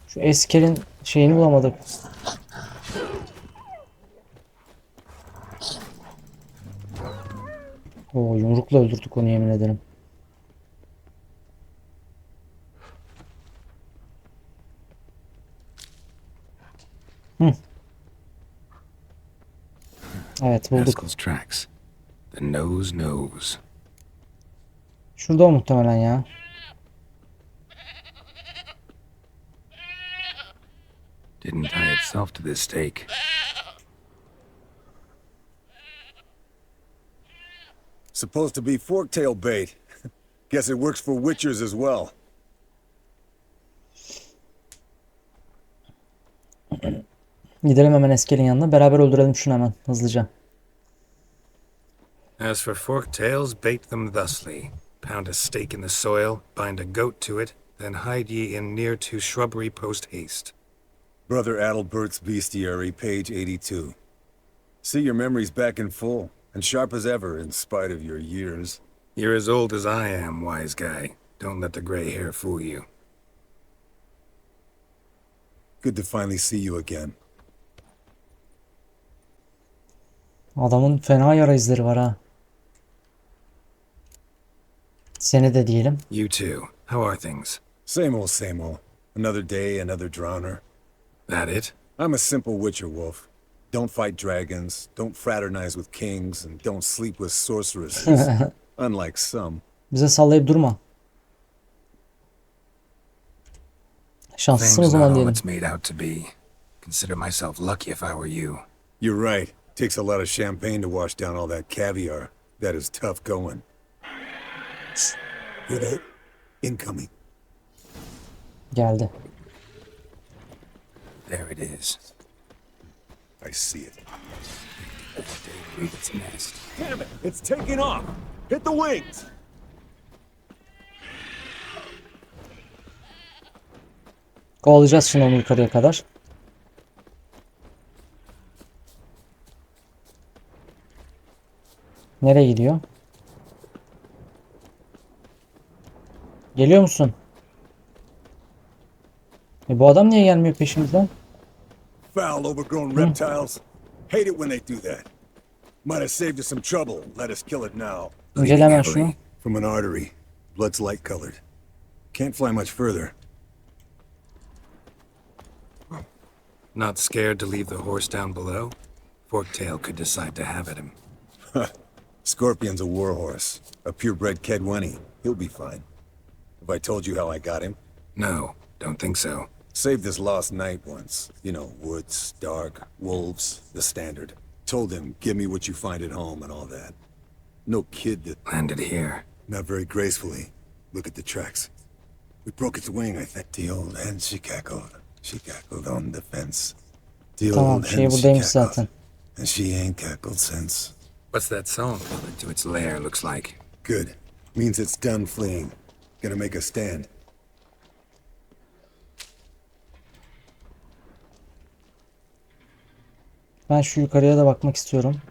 A: Şu Eskel'in şeyini bulamadık. Oo, yumrukla öldürdük onu, yemin ederim. Evet, bulduk.
F: Eskel's tracks. The nose knows.
A: Şurada o muhtemelen ya.
F: Didn't tie itself to this stake.
L: Supposed to be forktail bait. Guess it works for witchers as well.
A: Gidelim hemen Eskel'in yanına. Beraber öldürelim şunu hemen hızlıca.
F: As for forktails, bait them thusly. Pound a stake in the soil, bind a goat to it, then hide ye in near to shrubbery post haste.
L: Brother Adalbert's Bestiary, page 82. See, your memory's back in full, and sharp as ever in spite of your years.
F: You're as old as I am, wise guy. Don't let the gray hair fool you.
L: Good to finally see you again.
A: Adamın fena yara izleri var ha. Seni de diyelim.
F: You too. How are things?
L: Same old, same old. Another day, another drowner.
F: That it?
L: I'm a simple witcher, Wolf. Don't fight dragons, don't fraternize with kings, and don't sleep with sorceresses. Unlike some.
A: Bize sallayıp durma. Şanslısın o
F: Fame's
A: zaman
F: not all
A: diyelim.
F: it's made out to be. Consider myself lucky if I were you.
L: You're right. Takes a lot of champagne to wash down all that caviar. That is tough going. Hear that? Incoming.
A: Geldi.
F: There it is.
L: I see it.
F: Read its nest.
L: Damn it! It's taking off! Hit the wings!
A: Kovalayacağız şimdi onu yukarıya kadar. Nereye gidiyor? Geliyor musun? Bu adam niye gelmiyor peşimizden?
L: Foul, overgrown reptiles. Hate it when they do that. Might have saved us some trouble. Let us kill it now.
A: İncele hemen şunu.
L: From an artery. Blood's light colored. Can't fly much further.
F: Not scared to leave the horse down below? Forktail could decide to have at him.
L: Scorpion's a warhorse. A purebred Kedwenny. He'll be fine. Have I told you how I got him?
F: No, don't think so.
L: Saved this lost knight once. You know, woods, dark, wolves, the standard. Told him, give me what you find at home and all that. No kid that...
F: Landed here.
L: Not very gracefully. Look at the tracks. We broke its wing, I think. The old hen, she cackled. She cackled on the fence. The
A: Tamam,
L: old
A: şey
L: hen, she
A: buradaymış
L: cackled.
A: zaten.
L: And she ain't cackled since.
F: What's that song? To its lair, looks like.
L: Good. Means it's done fleeing. Gonna make a stand.
A: Ben şu yukarıya da bakmak istiyorum.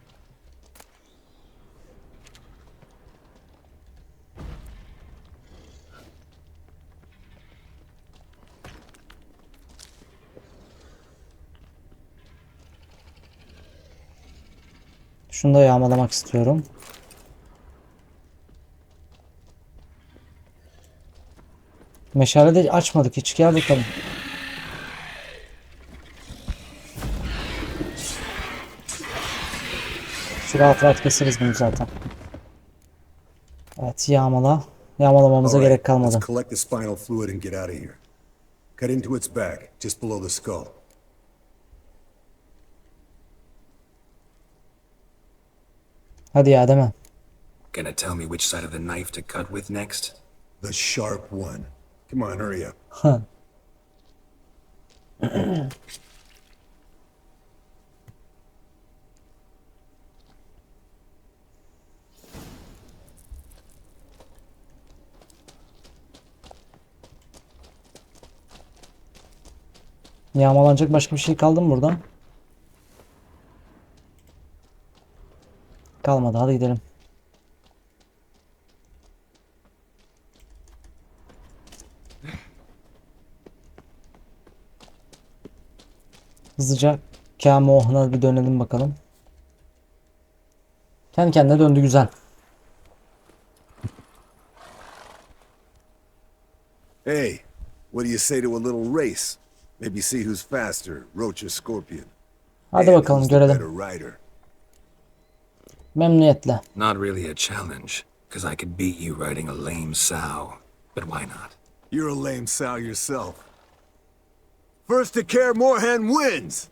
A: Şunu da yağmalamak istiyorum. Meşale de açmadık hiç. Gel bakalım. Şu rahat rahat keseriz bunu zaten. Evet, yağmala. Yağmalamamıza gerek
L: Let's
A: kalmadı.
L: collect the spinal fluid and get out of here. Cut into its back, just below the skull.
A: Hadi ya, deme.
F: Gonna tell me which side of the knife to cut with next?
L: The sharp one. Come on, hurry up.
A: Hı. Yağmalanacak başka bir şey kaldı mı burada? Kalmadı. Hadi gidelim. Hızlıca Morhen'a bir dönelim bakalım. Kendi kendine döndü, güzel.
L: Hey, what do you say to a little race? Maybe see who's faster, roach or scorpion.
A: Hadi
L: And
A: bakalım,
L: who's the better
A: görelim.
L: rider.
A: Memnuniyetle.
F: Not really a challenge, because I could beat you riding a lame sow. But why not?
L: You're a lame sow yourself. First to Kaer Morhen wins!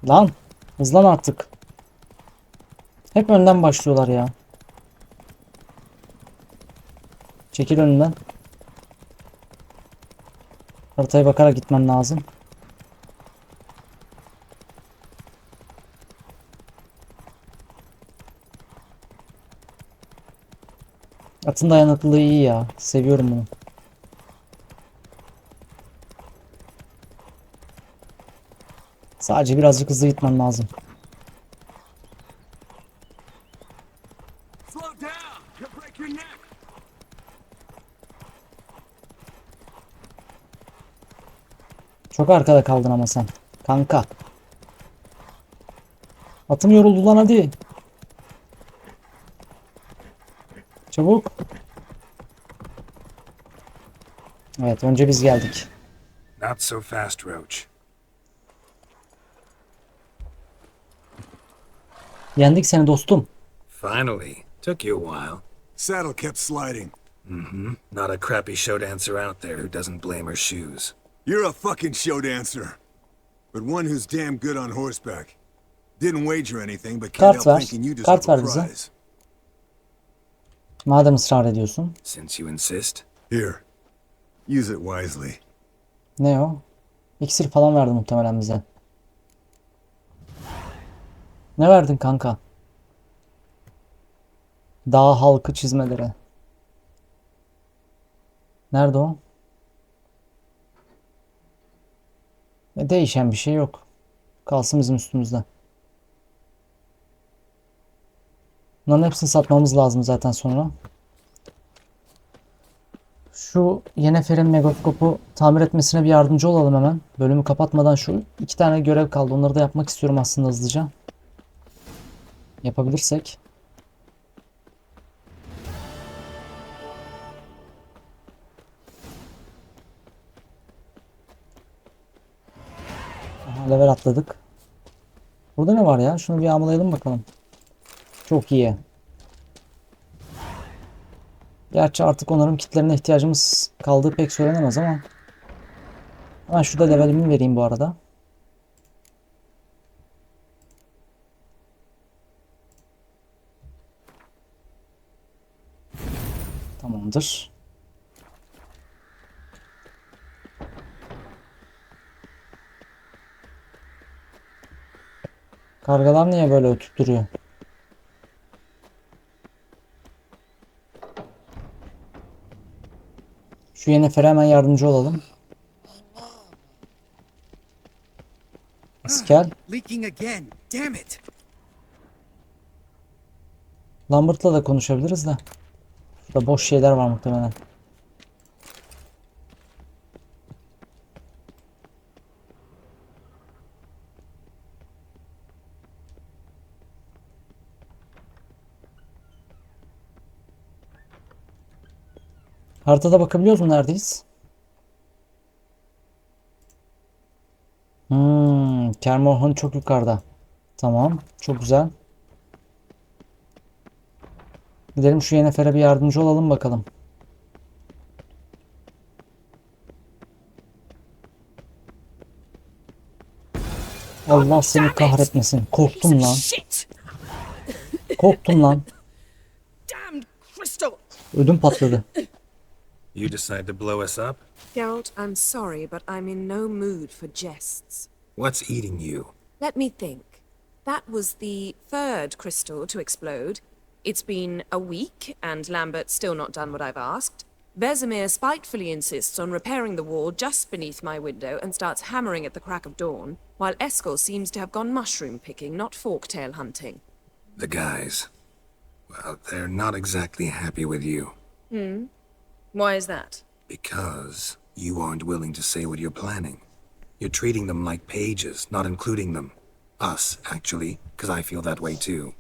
A: Lan hızlan artık. Hep önden başlıyorlar ya. Çekil önünden. Haritaya bakarak gitmen lazım. Atın dayanıklılığı iyi ya. Seviyorum bunu. Sadece birazcık hızlı gitmen lazım. Çok arkada kaldın ama sen. Kanka. Atım yoruldu lan, hadi. Çabuk. Evet, önce biz geldik.
F: Not so fast, Roach.
A: Yendik seni dostum.
F: Finally. Took you a while.
L: Saddle kept sliding.
F: Mm-hmm. Not a crappy show dancer out there who doesn't blame her shoes.
L: You're a fucking show dancer. But one who's damn good on horseback. Didn't wager anything, but can't
A: Kart
L: help
A: ver.
L: thinking you
A: Kart
L: deserve a
A: ver bize.
L: prize.
A: Madem ısrar ediyorsun.
F: Since you insist.
L: Here. Use it wisely.
A: Ne o? İksir falan verdi muhtemelen bize. Ne verdin kanka? Dağ halkı çizmeleri. Nerede o? Değişen bir şey yok. Kalsın bizim üstümüzde. Bunların hepsini satmamız lazım zaten sonra. Şu Yennefer'in megaskopu tamir etmesine bir yardımcı olalım hemen. Bölümü kapatmadan şu 2 tane görev kaldı. Onları da yapmak istiyorum aslında hızlıca. Yapabilirsek. Aha, level atladık. Burada ne var ya? Şunu bir yağmalayalım bakalım. Çok iyi. Gerçi artık onların kitlerine ihtiyacımız kaldığı pek söylenemez ama. Hemen şurada levelimi vereyim bu arada. Tamamdır. Kargalar niye böyle ötüp duruyor? Şu Yennefer'e hemen yardımcı olalım. Askel.
J: Leaking again. Damn it.
A: Lambert'la da konuşabiliriz de. Burada boş şeyler var muhtemelen. Haritada bakabiliyoruz mu neredeyiz? Morhen çok yukarıda. Tamam. Çok güzel. Gidelim şu Yennefer'e bir yardımcı olalım bakalım. Allah seni kahretmesin. Korktum lan. Korktum lan. Ödüm patladı.
F: You decide to blow us up?
D: Geralt, I'm sorry, but I'm in no mood for jests.
F: What's eating you?
D: Let me think. That was the third crystal to explode. It's been a week, and Lambert's still not done what I've asked. Vesemir spitefully insists on repairing the wall just beneath my window and starts hammering at the crack of dawn, while Eskel seems to have gone mushroom picking, not forktail hunting.
F: The guys. Well, they're not exactly happy with you.
D: Why is that?
F: Because you aren't willing to say what you're planning. You're treating them like pages, not including them. Us, actually, because I feel that way too.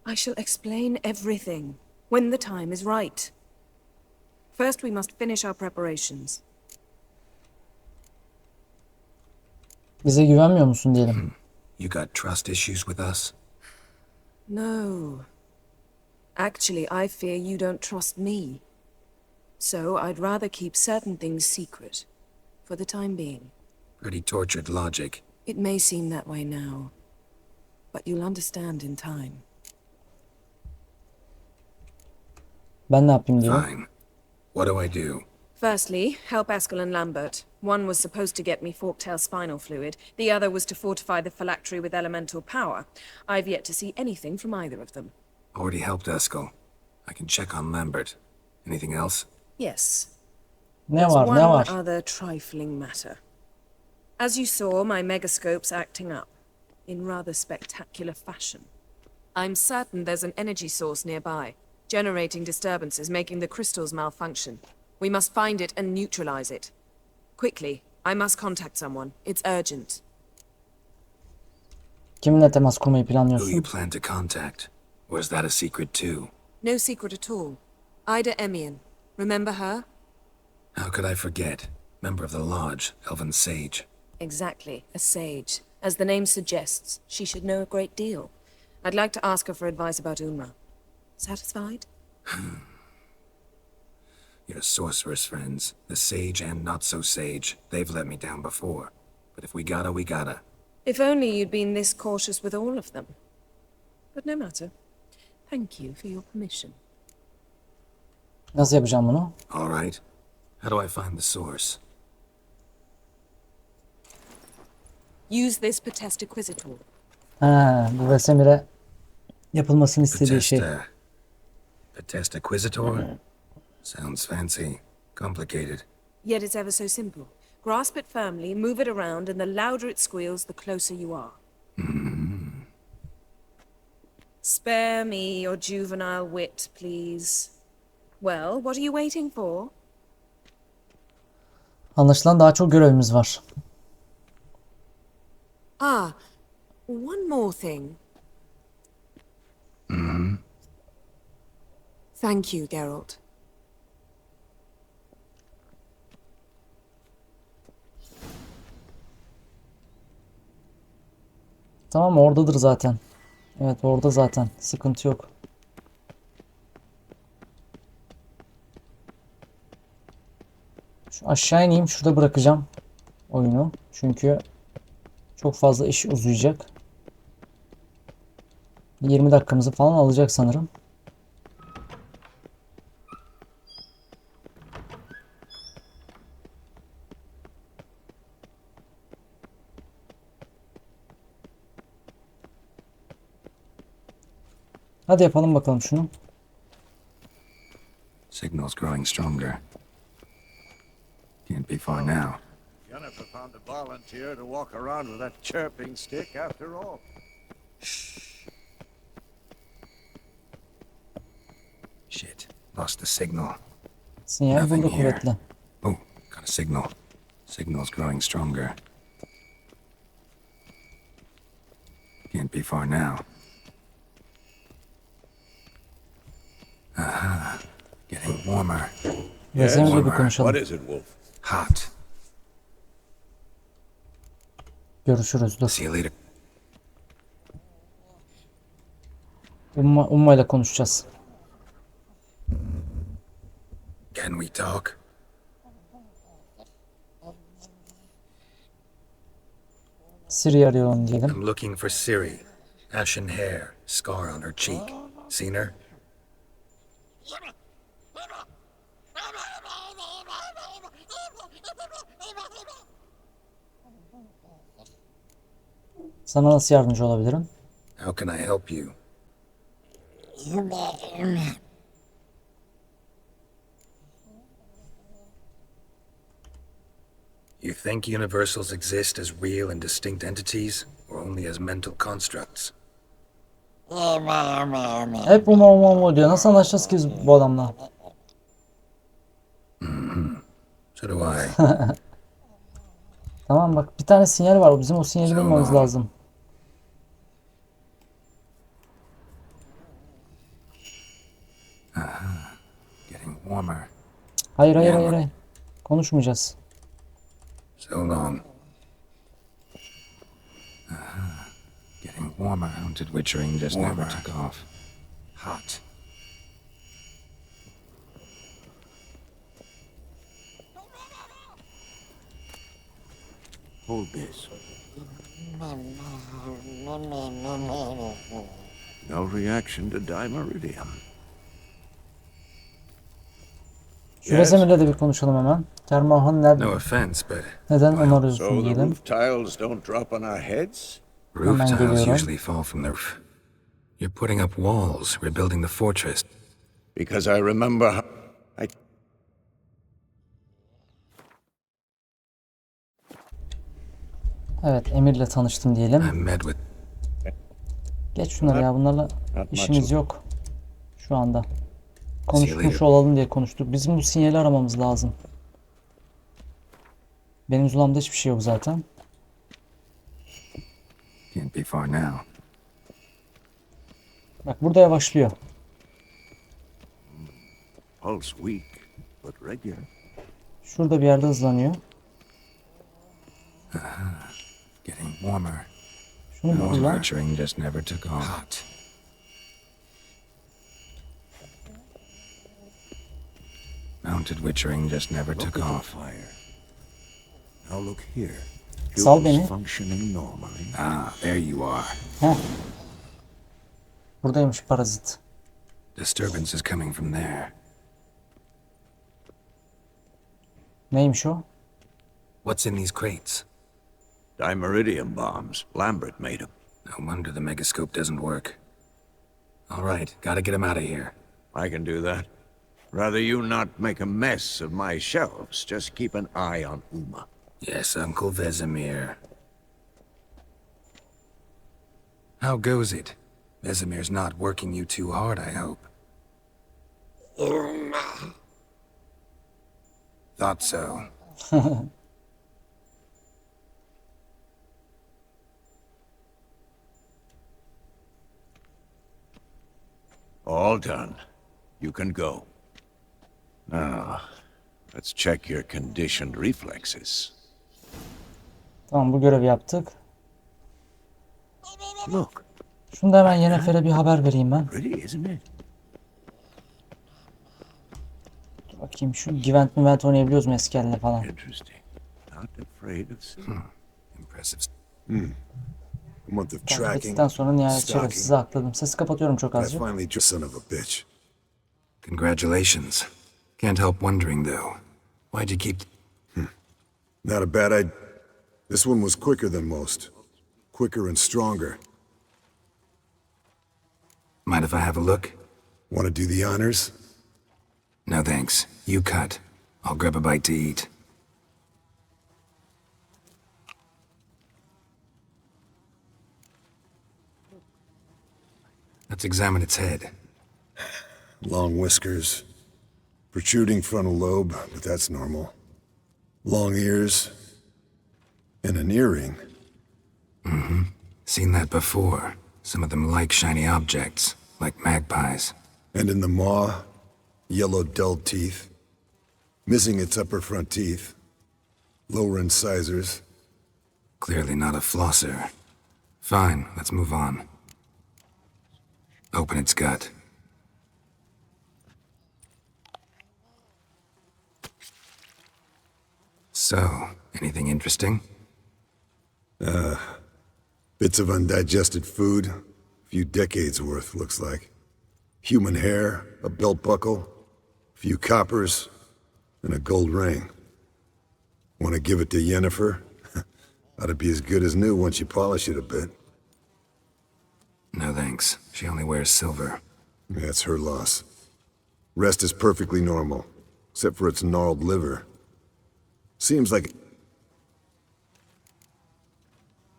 D: I shall explain everything when the time is right. First, we must finish our preparations.
A: Bize güvenmiyor musun diyelim.
F: You got trust issues with us?
D: No. Actually, I fear you don't trust me. So I'd rather keep certain things secret, for the time being.
F: Pretty tortured logic.
D: It may seem that way now, but you'll understand in time.
A: Ben ne yapayım diyor.
F: Fine. What do I do?
D: Firstly, help Eskel and Lambert. One was supposed to get me forktail spinal fluid, the other was to fortify the phylactery with elemental power. I've yet to see anything from either of them.
F: Already helped Eskel. I can check on Lambert. Anything else?
D: Yes.
A: Ne
D: There's
A: var, ne var?
D: one other trifling matter. As you saw, my megascope's acting up, in rather spectacular fashion. I'm certain there's an energy source nearby, generating disturbances, making the crystals malfunction. We must find it and neutralize it. Quickly, I must contact someone. It's urgent.
A: Kiminle temas kurmayı
F: Who you
A: planlıyorsun?
F: plan to contact? Or is that a secret too?
D: No secret at all. Ida Emian. Remember her?
F: How could I forget? Member of the Lodge, Elven Sage.
D: Exactly, a sage. As the name suggests, she should know a great deal. I'd like to ask her for advice about Unra. Satisfied?
F: Your sorceress friends, the sage and not so sage, they've let me down before. But if we gotta, we gotta.
D: If only you'd been this cautious with all of them. But no matter. Thank you for your permission.
A: Nasıl yapacağım bunu?
F: All right. How do I find the source?
D: Use this Potest Acquisitor.
A: Ha, bu Vesemir'e yapılmasını istediği şey.
F: Potest Acquisitor? Sounds fancy. Complicated.
D: Yet it's ever so simple. Grasp it firmly, move it around, and the louder it squeals, the closer you are. Spare me your juvenile wit, please. Well, what are you waiting for?
A: Anlaşılan daha çok görevimiz var.
D: Ah, one more thing. Thank you, Geralt.
A: Tamam, oradadır zaten. Evet, orada zaten. Sıkıntı yok. Şu aşağı ineyim. Şurada bırakacağım oyunu. Çünkü çok fazla iş uzayacak. 20 dakikamızı falan alacak sanırım. Hadi yapalım bakalım şunu.
F: Signal's growing stronger. Can't be far now.
C: Jennifer found a volunteer to walk around with that chirping stick after all.
F: Shit. Lost the signal.
A: Sinyal
F: Nothing
A: burada
F: here.
A: kuvvetli.
F: Oh, got a signal. Signal's growing stronger. Can't be far now. Aha. Getting warmer.
A: Vesem'le bir konuşalım.
C: What is it, Wolf?
F: Hot.
A: Görüşürüz. Dur.
F: See you later.
A: Umma ile konuşacağız.
F: Can we talk?
A: Siri arıyorum diyelim.
F: I'm looking for Ciri. Ashen hair, scar on her cheek. Seen her?
A: Sana nasıl yardımcı olabilirim?
F: How can I help you? You think universals exist as real and distinct entities, or only as mental constructs?
A: Hep umma diyor. Nasıl anlaşacağız ki biz bu adamla?
F: So do I.
A: Tamam bak bir tane sinyal var. Bizim o sinyali bulmamız lazım.
F: Getting warmer.
A: Hayır. Konuşmayacağız.
F: So long. Getting warmer. Haunted witchering just never took off. Hot.
C: Hold this. No reaction to dimeridium.
A: Şu Vesem'le de bir konuşalım hemen. Morhen nerede?
F: No offense, but
A: Neden onu
C: So
A: arıyorsun
C: the
A: diyelim.
C: roof tiles don't drop on our heads?
F: roof
A: Hemen
F: tiles
A: geliyorum.
F: usually fall from the roof. You're putting up walls, rebuilding the fortress.
C: Because I remember how I...
A: Evet Emir'le tanıştım diyelim.
F: I met with
A: Geç şunları ya, bunlarla işimiz
C: much.
A: yok şu anda. Konuşmuş olalım diye konuştuk. Bizim bu sinyali aramamız lazım. Benim zulamda hiçbir şey yok zaten.
F: Can't be far now.
A: Bak burada yavaşlıyor.
C: Pulse weak, but regular.
A: Şurada bir yerde hızlanıyor.
F: Getting warmer.
A: Şunu bir kullan.
F: Nurturing just never took off. Hot. Mounted witchering just never
C: Look
F: took
C: at the
F: off.
C: fire. Now look here.
A: Sal
C: Fuel's
A: beni.
C: functioning normally.
F: Ah, there you are.
A: Heh. Buradaymış parazit.
F: Disturbance is coming from there.
A: Neymiş o?
F: What's in these crates?
C: Dimeridium bombs. Lambert made them.
F: No wonder the megascope doesn't work. All right, gotta get him out of here.
C: I can do that. Rather you not make a mess of my shelves. Just keep an eye on Uma.
F: Yes, Uncle Vesemir. How goes it? Vesemir's not working you too hard, I hope. Thought so.
C: All done. You can go. Now, let's check your conditioned reflexes.
A: Tamam, bu görevi yaptık.
C: Look,
A: Şunu da hemen Yennefer'e bir haber vereyim ben.
C: pretty, isn't it?
A: Dur bakayım, şu Gwent oynayabiliyoruz mu eski haline falan.
C: Interesting. Not afraid of...
F: Impressive.
L: A month of
A: Takip
L: tracking.
A: ettikten sonra nihayet
L: stalking.
A: şerefsizi akladım. Sesi kapatıyorum çok
L: I
A: azıcık.
L: finally just son of a bitch.
F: Congratulations. Can't help wondering, though. Why'd you keep...
L: Not a bad idea. This one was quicker than most. Quicker and stronger.
F: Mind if I have a look?
L: Want to do the honors?
F: No thanks. You cut. I'll grab a bite to eat. Let's examine its head.
L: Long whiskers. Protruding frontal lobe, but that's normal. Long ears. And an earring.
F: Seen that before. Some of them like shiny objects, like magpies.
L: And in the maw, yellow dull teeth. Missing its upper front teeth. Lower incisors.
F: Clearly not a flosser. Fine, let's move on. Open its gut. So, anything interesting?
L: Bits of undigested food. A few decades worth, looks like. Human hair, a belt buckle, a few coppers, and a gold ring. Want to give it to Yennefer? Ought to be as good as new once you polish it a bit.
F: No thanks. She only wears silver.
L: That's her loss. Rest is perfectly normal, except for its gnarled liver. Seems like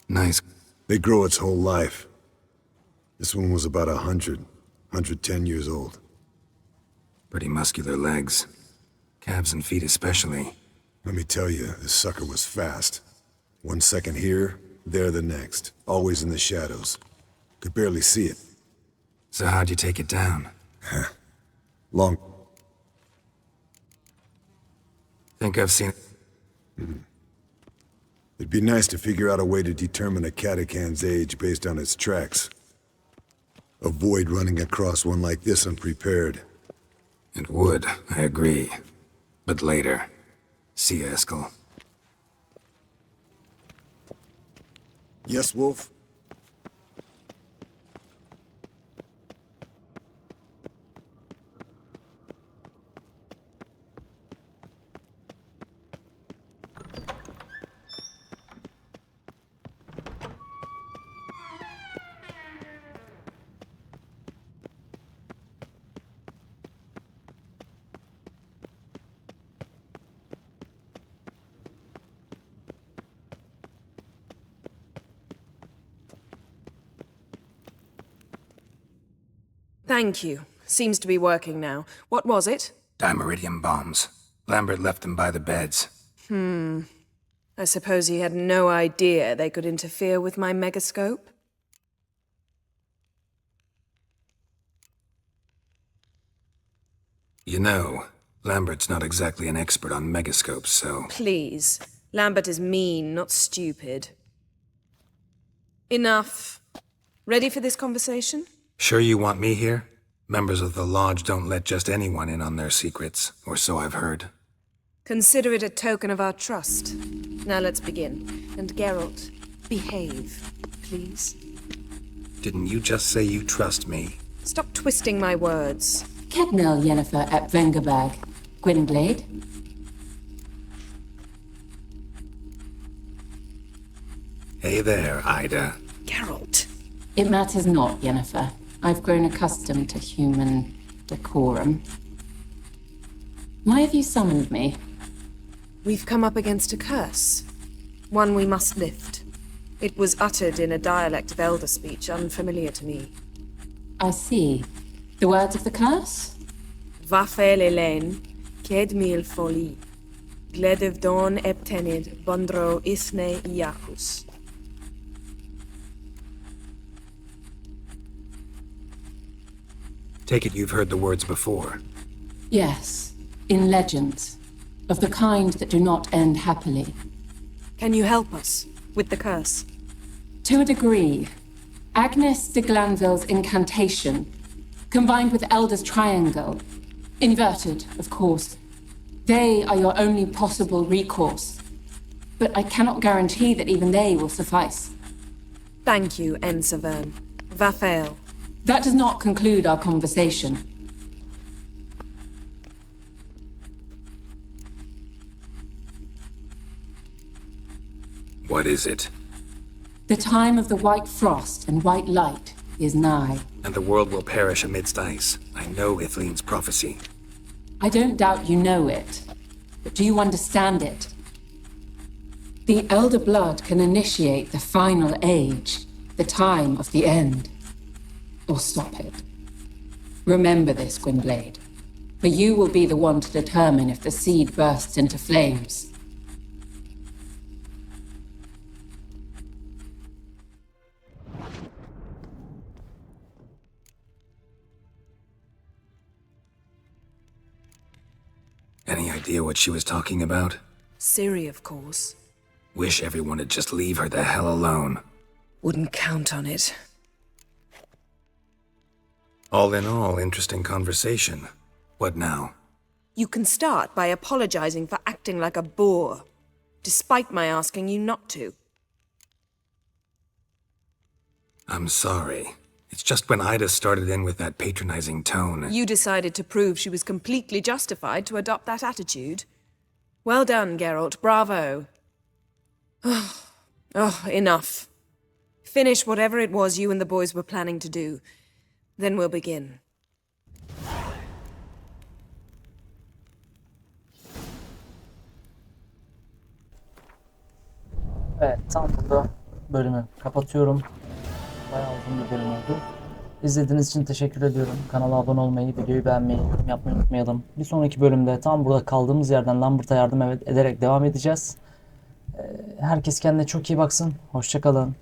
F: Nice.
L: they grow its whole life. This one was about 110 years old.
F: Pretty muscular legs. Calves and feet especially.
L: Let me tell you, this sucker was fast. 1 second here, there the next. Always in the shadows. Could barely see it.
F: So how'd you take it down?
L: Long.
F: Think I've seen...
L: It'd be nice to figure out a way to determine a catacan's age based on its tracks. Avoid running across one like this unprepared.
F: It would, I agree. But later. See you, Eskel.
L: Yes, Wolf?
D: Thank you. Seems to be working now. What was it?
F: Dimeridium bombs. Lambert left them by the beds.
D: I suppose he had no idea they could interfere with my megascope?
F: You know, Lambert's not exactly an expert on megascopes, so...
D: Please. Lambert is mean, not stupid. Enough. Ready for this conversation?
F: Sure you want me here? Members of the Lodge don't let just anyone in on their secrets, or so I've heard.
D: Consider it a token of our trust. Now let's begin. And Geralt, behave, please.
F: Didn't you just say you trust me?
D: Stop twisting my words.
M: Kednel Yennefer at Vengerberg. Gwynblade.
F: Hey there, Ida.
D: Geralt.
M: It matters not, Yennefer. I've grown accustomed to human decorum. Why have you summoned me?
D: We've come up against a curse. One we must lift. It was uttered in a dialect of Elder speech unfamiliar to me.
M: I see. The words of the curse?
D: Vafel Elaine, ked mil foli. Gledev don eptenid bondro isne iacus.
F: Take it you've heard the words before.
M: Yes, in legends. Of the kind that do not end happily.
D: Can you help us with the curse?
M: To a degree. Agnes de Glanville's incantation, combined with Elder's triangle, inverted, of course. They are your only possible recourse. But I cannot guarantee that even they will suffice.
D: Thank you, Ensavern. Vafael.
M: That does not conclude our conversation.
F: What is it?
M: The time of the white frost and white light is nigh.
F: And the world will perish amidst ice. I know Ithleen's prophecy.
M: I don't doubt you know it, but do you understand it? The Elder Blood can initiate the final age, the time of the end. Or stop it. Remember this, Gwynblade, for you will be the one to determine if the seed bursts into flames.
F: Any idea what she was talking about?
D: Siri, of course.
F: Wish everyone would just leave her the hell alone.
D: Wouldn't count on it.
F: All in all, interesting conversation. What now?
D: You can start by apologizing for acting like a bore, despite my asking you not to.
F: I'm sorry. It's just when Ida started in with that patronizing tone.
D: You decided to prove she was completely justified to adopt that attitude. Well done, Geralt. Bravo. Oh, enough. Finish whatever it was you and the boys were planning to do. Then we'll begin.
A: Evet, tam burada bölümü kapatıyorum. Bayağı uzun bir bölüm oldu. İzlediğiniz için teşekkür ediyorum. Kanala abone olmayı, videoyu beğenmeyi, yorum yapmayı unutmayalım. Bir sonraki bölümde tam burada kaldığımız yerden Lambert'a yardım ederek devam edeceğiz. Herkes kendine çok iyi baksın. Hoşça kalın.